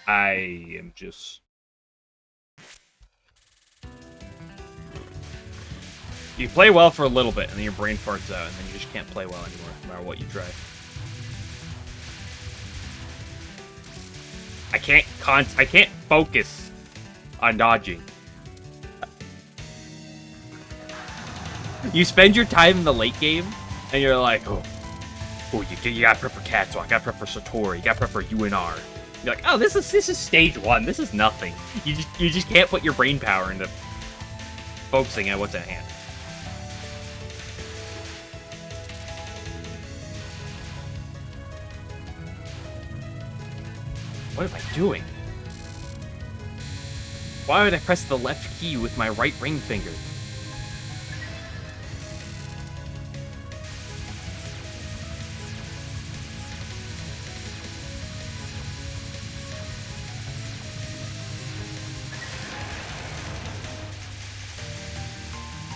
I am just... You play well for a little bit, and then your brain farts out, and then you just can't play well anymore, no matter what you try. I can't focus on dodging. You spend your time in the late game, and you're like, oh, you gotta prep for Katsuo, gotta prep for Satori, you gotta prep for UNR. You're like, oh, this is stage 1, this is nothing. You just can't put your brain power into focusing on what's at hand. What am I doing? Why would I press the left key with my right ring finger?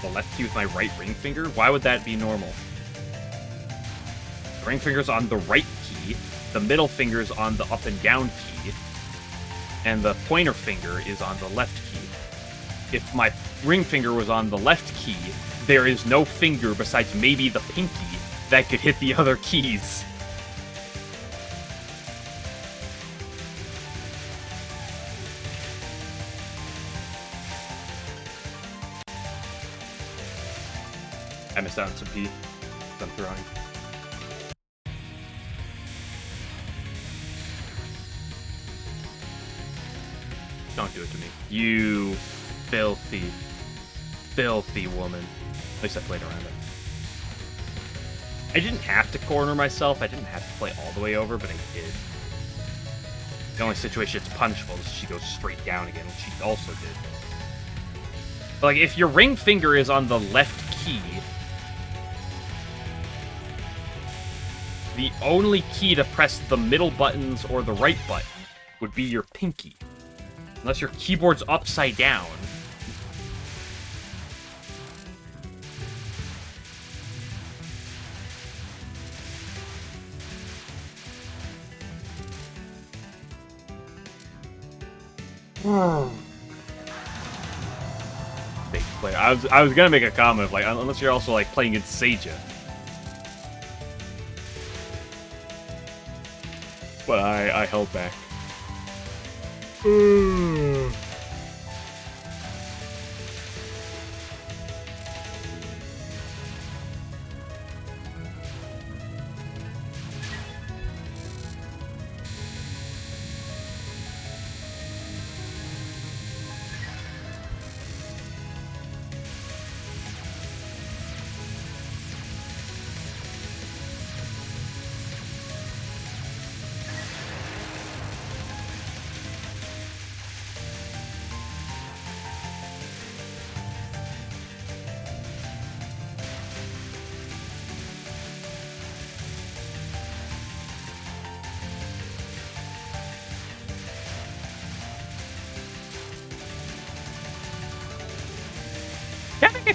The left key with my right ring finger? Why would that be normal? The ring finger's on the right key, the middle finger's on the up and down key, and the pointer finger is on the left key. If my ring finger was on the left key, there is no finger besides maybe the pinky that could hit the other keys. I missed out on some P. I'm throwing. Don't do it to me. You filthy, filthy woman. At least I played around it. I didn't have to corner myself. I didn't have to play all the way over, but I did. The only situation it's punishable is she goes straight down again, which she also did. But, like, if your ring finger is on the left key, the only key to press the middle buttons or the right button would be your pinky. Unless your keyboard's upside down. Big player. I was gonna make a comment of, like, unless you're also, like, playing against Seija. But I held back.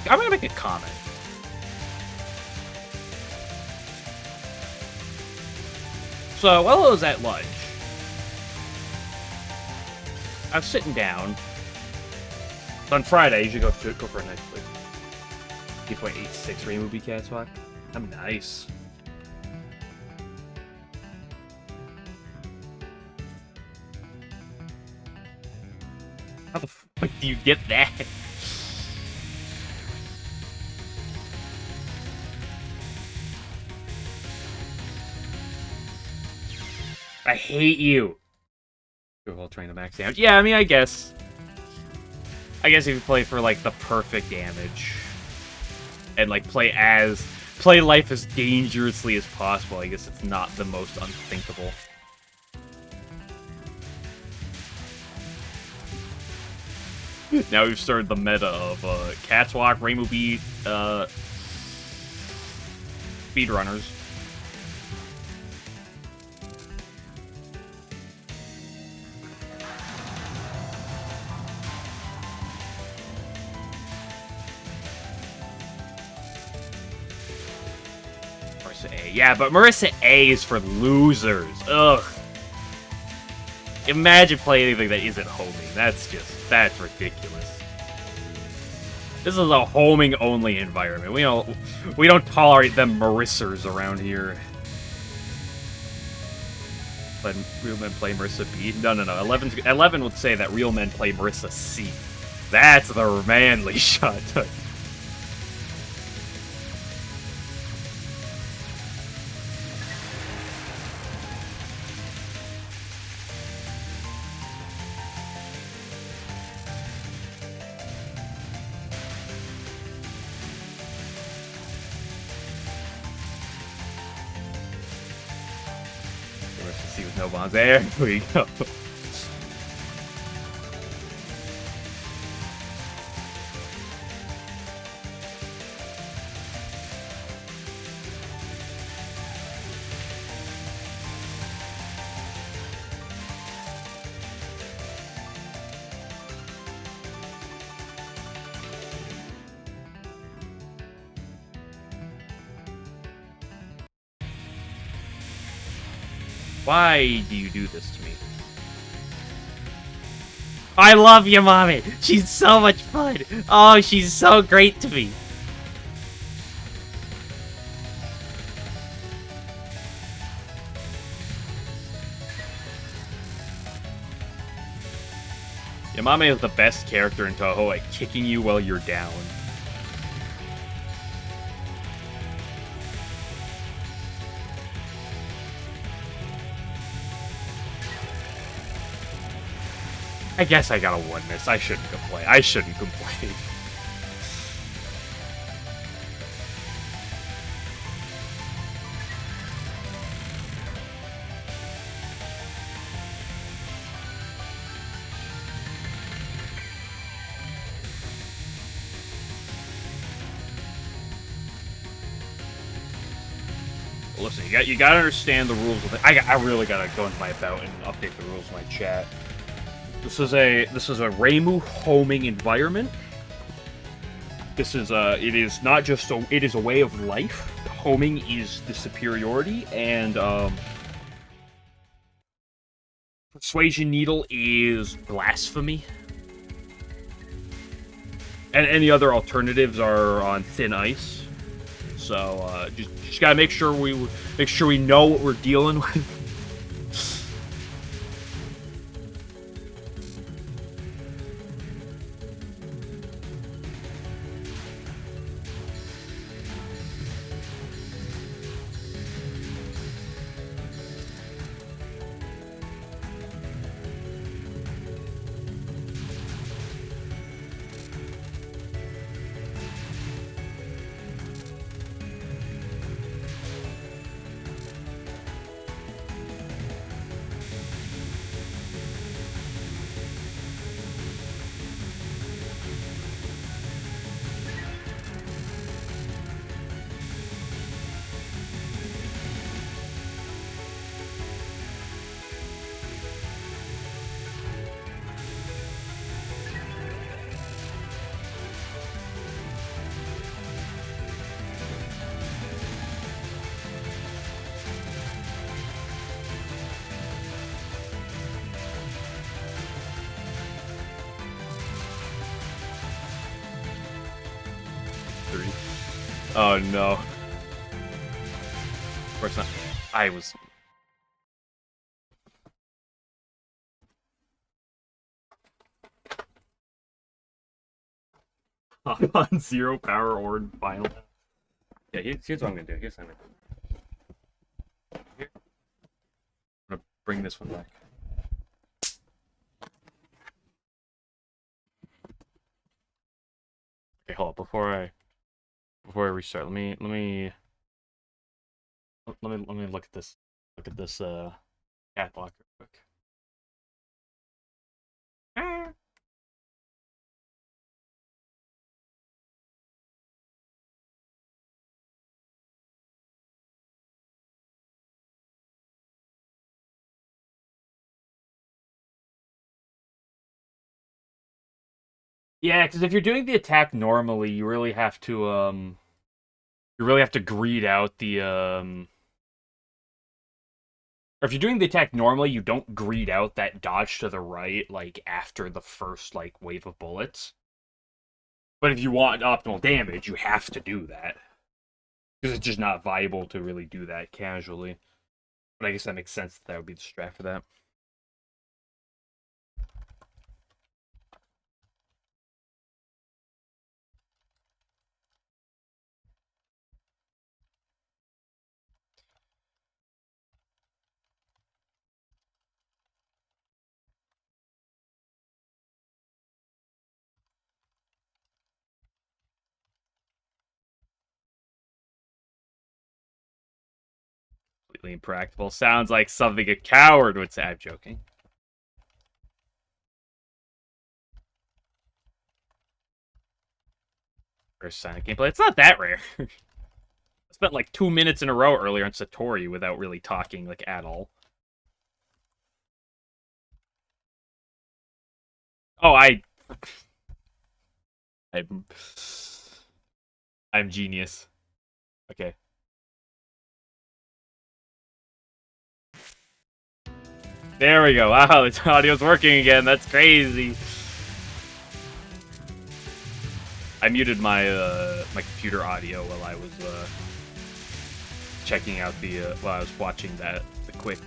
I'm gonna make a comment. So, while I was at lunch, I was sitting down. On Friday, I usually go for a nice, like, 8.86 Rainbow B Catswalk. I'm nice. How the fuck do you get that? I hate you. Go while trying to max damage. Yeah, I mean, I guess if you play for, like, the perfect damage and, like, play as play life as dangerously as possible. I guess it's not the most unthinkable. Now we've started the meta of Cats Walk, Rainbow Beat, speedrunners. Marissa A. Yeah, but Marissa A is for losers. Ugh. Imagine playing anything that isn't homing. That's ridiculous. This is a homing only environment. We don't tolerate them Marissers around here. But real men play Marissa B. No. 11 would say that real men play Marissa C. That's the manly shot. C with no bonds. There we go. Why do you do this to me? I love your mommy. She's so much fun. Oh, she's so great to me. Yamame is the best character in Touhou at kicking you while you're down. I guess I gotta win this. I shouldn't complain. Listen, you gotta understand the rules of it. I really gotta go into my about and update the rules in my chat. This is a Reimu homing environment. This is it is not just it is a way of life. Homing is the superiority, and Persuasion Needle is blasphemy. And any other alternatives are on thin ice. So just gotta make sure we know what we're dealing with. Oh no. Of course not. I was... on 0 power or final. Yeah, here's what I'm gonna do. Here's what I'm gonna do. I'm gonna bring this one back. Okay, hold up. Before I restart, let me Let me look at this. Look at this cat block real quick. Yeah, because if you're doing the attack normally, you really have to greed out the or if you're doing the attack normally, you don't greed out that dodge to the right like after the first like wave of bullets. But if you want optimal damage, you have to do that. Because it's just not viable to really do that casually. But I guess that makes sense that would be the strat for that. Completely impractical. Sounds like something a coward would say. I'm joking. First Sonic gameplay. It's not that rare. I spent like 2 minutes in a row earlier on Satori without really talking like at all. Oh, I'm I'm genius. Okay. There we go. Wow, the audio's working again. That's crazy. I muted my my computer audio while I was checking out the while I was watching the quick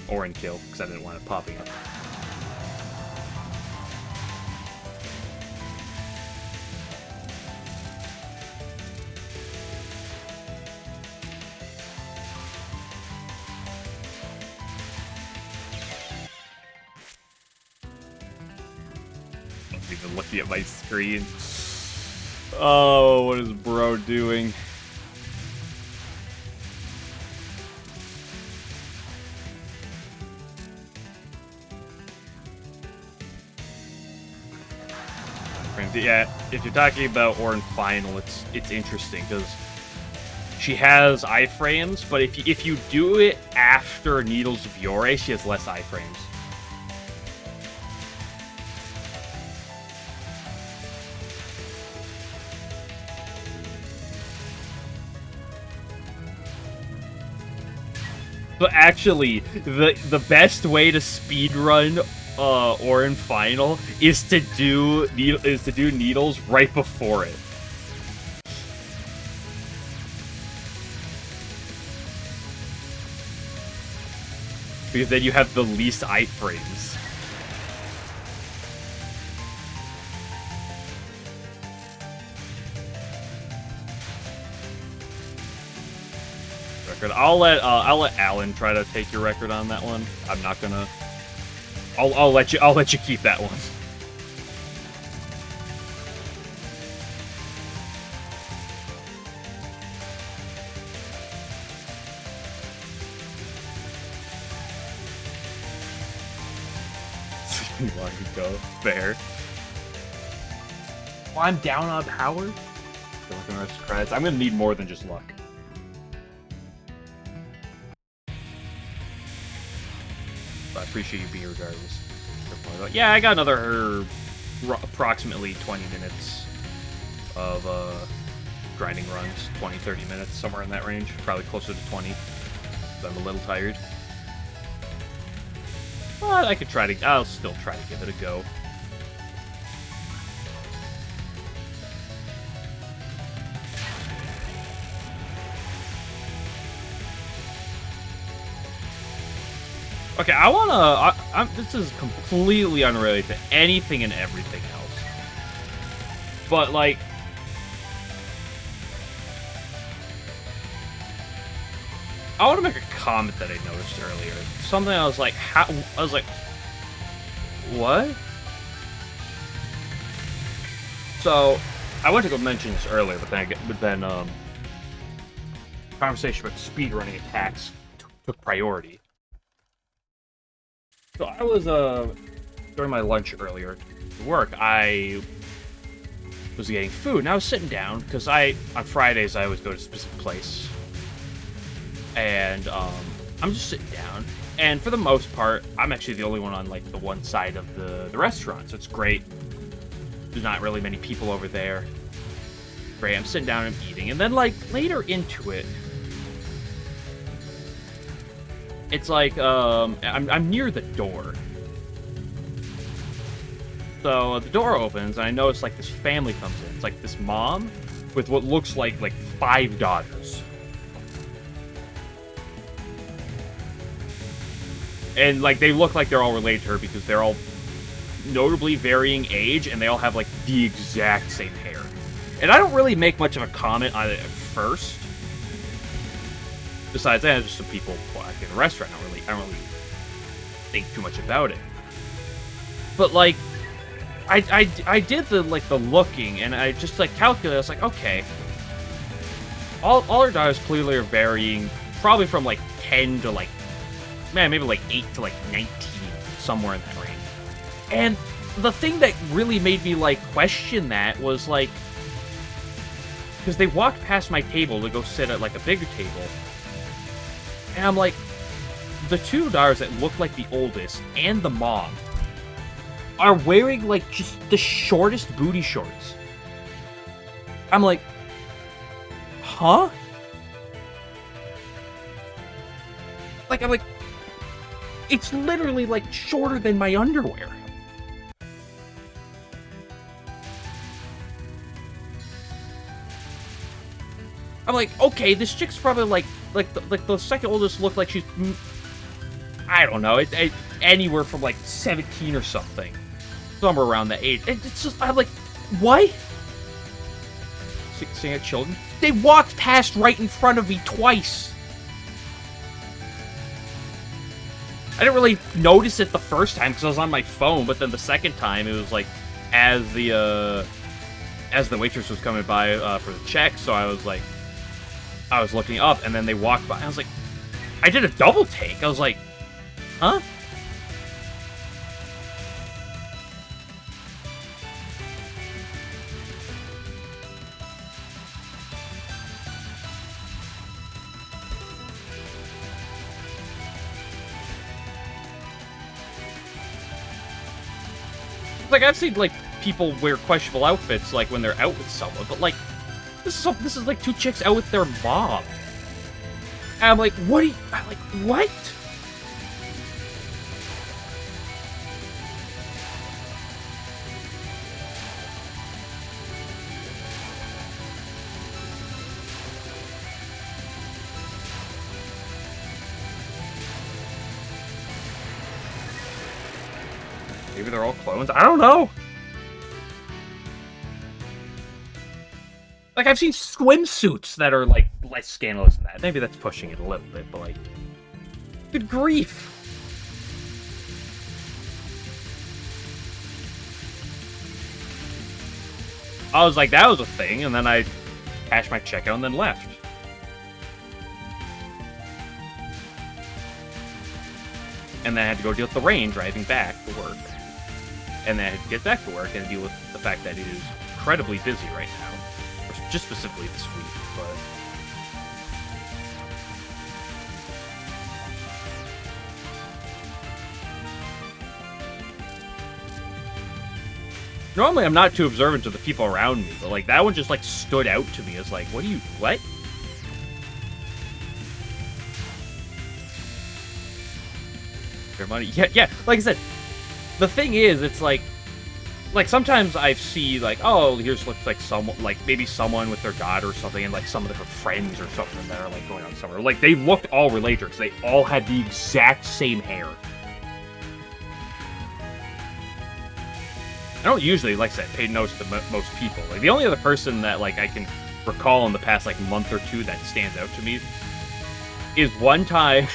Orin kill because I didn't want it popping up. I'm even looking at my screen. Oh, what is bro doing? Yeah, if you're talking about Orin Final, it's interesting because she has iframes, but if you do it after Needles of Yore, she has less iframes. But actually, the best way to speedrun Orin Final is to do Needles right before it. Because then you have the least iframes. I'll let Alan try to take your record on that one. I'm not gonna. I'll let you keep that one. Long ago, fair. Well, I'm down on power. I'm gonna need more than just luck. But I appreciate you being here regardless. Yeah, I got another approximately 20 minutes of grinding runs. 20, 30 minutes, somewhere in that range. Probably closer to 20. But I'm a little tired. But I could try to. I'll still try to give it a go. Okay, I wanna. This is completely unrelated to anything and everything else. But like, I want to make a comment that I noticed earlier. Something I was like, what? So, I went to go mention this earlier, but then conversation about speedrunning attacks took priority. So I was, during my lunch earlier at work, I was getting food, and I was sitting down, because on Fridays, I always go to a specific place. And, I'm just sitting down, and for the most part, I'm actually the only one on, like, the one side of the restaurant, so it's great. There's not really many people over there. Great, I'm sitting down and eating, and then, like, later into it, it's like, I'm near the door. So the door opens, and I notice, like, this family comes in. It's like this mom with what looks like 5 daughters. And, like, they look like they're all related to her because they're all notably varying age, and they all have, like, the exact same hair. And I don't really make much of a comment on it at first. Besides that, just some people like in a restaurant. I don't really think too much about it. But like, I did the looking, and I just like calculated. I was like, okay, all our daughters clearly are varying, probably from like 10 to like, man, maybe like 8 to like 19, somewhere in that range. And the thing that really made me like question that was like, because they walked past my table to go sit at like a bigger table. And I'm like, the 2 daughters that look like the oldest and the mom are wearing like just the shortest booty shorts. I'm like, huh? Like, I'm like, it's literally like shorter than my underwear. I'm like, okay, this chick's probably like the second oldest looked like she's, I don't know, anywhere from like 17 or something, somewhere around that age. It's just, I'm like, what? Seeing at children, they walked past right in front of me twice. I didn't really notice it the first time because I was on my phone, but then the second time it was like as the waitress was coming by for the check, so I was like, I was looking up, and then they walked by. I was like, I did a double take. I was like, huh? Like, I've seen like people wear questionable outfits like when they're out with someone, but like, this is like 2 chicks out with their mom. And I'm like, what are you... I'm like, what? Maybe they're all clones? I don't know! Like, I've seen swimsuits that are, like, less scandalous than that. Maybe that's pushing it a little bit, but, like... Good grief! I was like, that was a thing, and then I cashed my check out and then left. And then I had to go deal with the rain driving back to work. And then I had to get back to work and deal with the fact that it is incredibly busy right now. Just specifically this week, but... Normally I'm not too observant to the people around me, but like that one just like stood out to me as like, what? Their money? Yeah, like I said, the thing is, it's like sometimes I see like, oh, here's looks like someone, like maybe someone with their daughter or something, and like some of their friends or something that are like going on somewhere. Like they looked all related because they all had the exact same hair. I don't usually, like I said, pay notice to most people. Like the only other person that like I can recall in the past like month or two that stands out to me is one time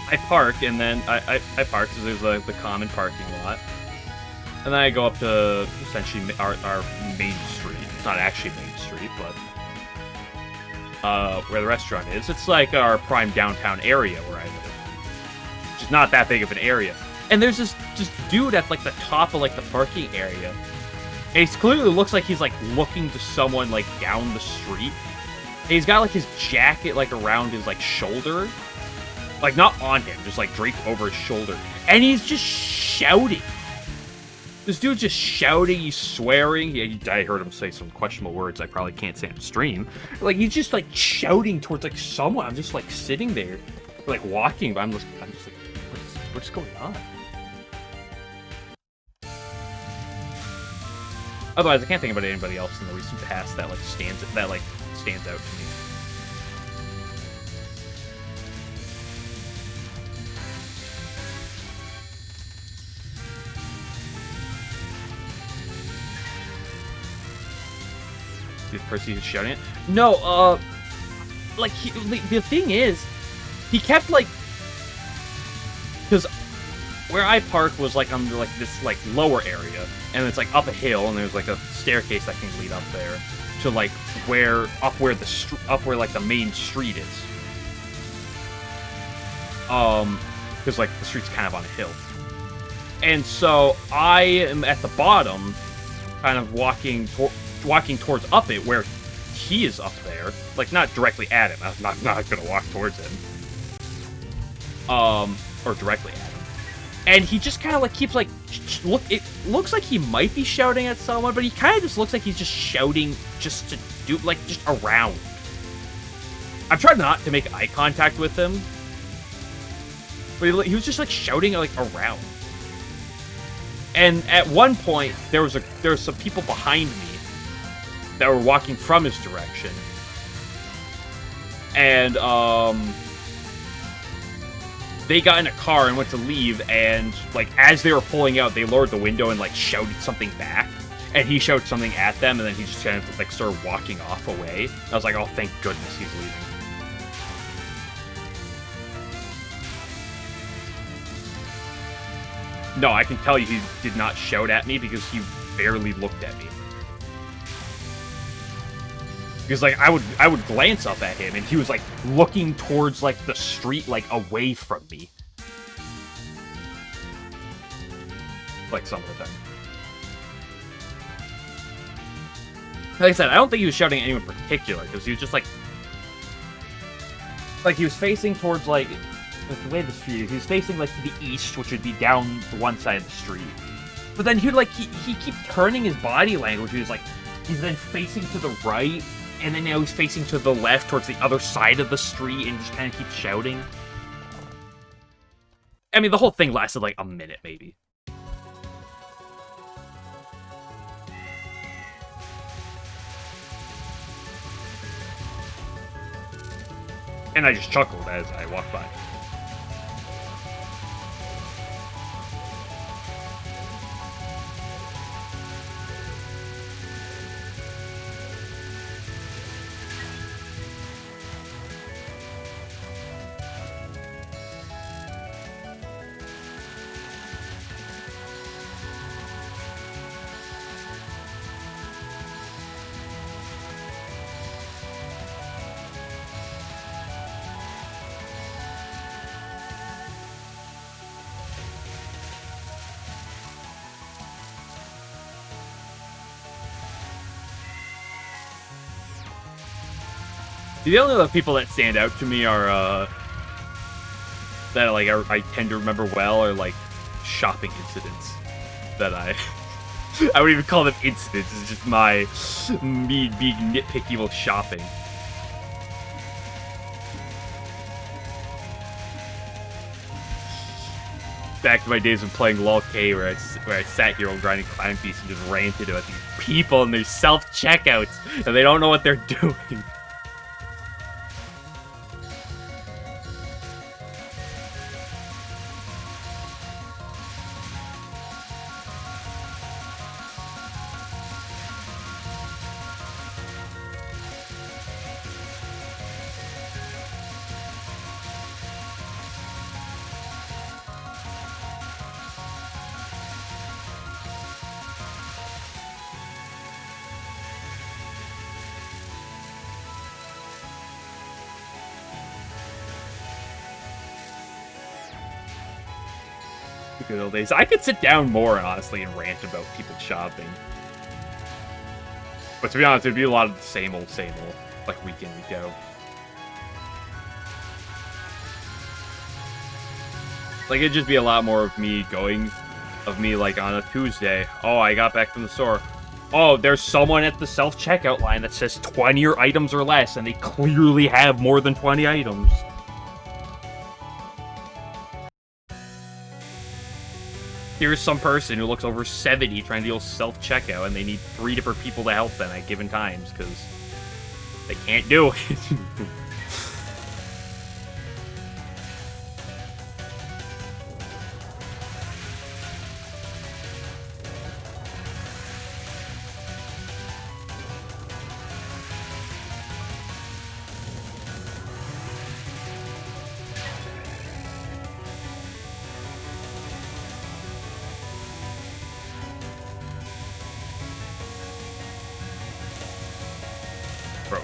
I park, and then I park because there's the common parking lot. And then I go up to essentially our main street. It's not actually Main Street, but where the restaurant is. It's like our prime downtown area where I live. Which is not that big of an area. And there's this dude at like the top of like the parking area. And he clearly looks like he's like looking to someone like down the street. And he's got like his jacket like around his like shoulder. Like not on him, just like draped over his shoulder. And he's just shouting. This dude's just shouting, he's swearing. I heard him say some questionable words I probably can't say on stream. Like, he's just, like, shouting towards, like, someone. I'm just, like, sitting there, like, walking, but I'm just like, what's going on? Otherwise, I can't think about anybody else in the recent past that, like, stands out to me. The person who's shouting it? No, like, the thing is, he kept, like, because where I parked was, like, on, like, this, like, lower area, and it's, like, up a hill, and there's, like, a staircase that can lead up there to, like, where, like, the main street is. Because, like, the street's kind of on a hill. And so, I am at the bottom, kind of walking towards up it, where he is up there. Like, not directly at him. I'm not gonna walk towards him. Or directly at him. And he just kind of, like, keeps, like, it looks like he might be shouting at someone, but he kind of just looks like he's just shouting just to do, like, just around. I've tried not to make eye contact with him. But he was just, like, shouting, like, around. And at one point, there was some people behind me that were walking from his direction. And, they got in a car and went to leave, and, like, as they were pulling out, they lowered the window and, like, shouted something back. And he shouted something at them, and then he just kind of, like, started walking off away. I was like, oh, thank goodness he's leaving. No, I can tell you he did not shout at me because he barely looked at me. Because, like, I would glance up at him, and he was, like, looking towards, like, the street, like, away from me. Like, some of the time. Like I said, I don't think he was shouting at anyone in particular, because he was just, like, he was facing towards, like the way the street is, he was facing, like, to the east, which would be down one side of the street. But then he would, like, he kept turning his body language. He was, like, he's then facing to the right, and then now he's facing to the left towards the other side of the street and just kind of keeps shouting. I mean, the whole thing lasted like a minute, maybe. And I just chuckled as I walked by. The only other people that stand out to me are, that, like, I tend to remember well are, like, shopping incidents. That I wouldn't even call them incidents, it's just me being nitpicky with shopping. Back to my days of playing LOL-K, where I sat here while grinding Climb Beast and just ranted about these people and their self-checkouts, and they don't know what they're doing. The good old days. I could sit down more, honestly, and rant about people shopping. But to be honest, it'd be a lot of the same old, like week in, week out. Like, it'd just be a lot more of me like, on a Tuesday. Oh, I got back from the store. Oh, there's someone at the self-checkout line that says 20 items or less, and they clearly have more than 20 items. Here's some person who looks over 70 trying to deal self-checkout, and they need 3 different people to help them at given times, because they can't do it.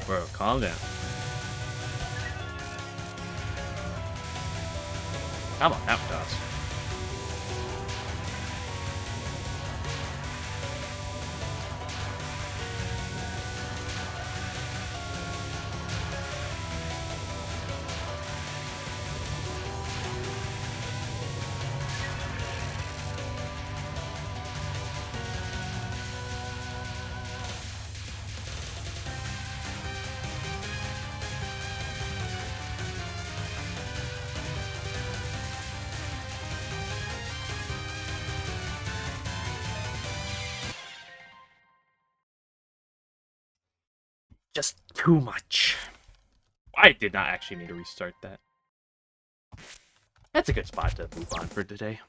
Bro, calm down. Come on, that does. Just too much. I did not actually need to restart that. That's a good spot to move on for today.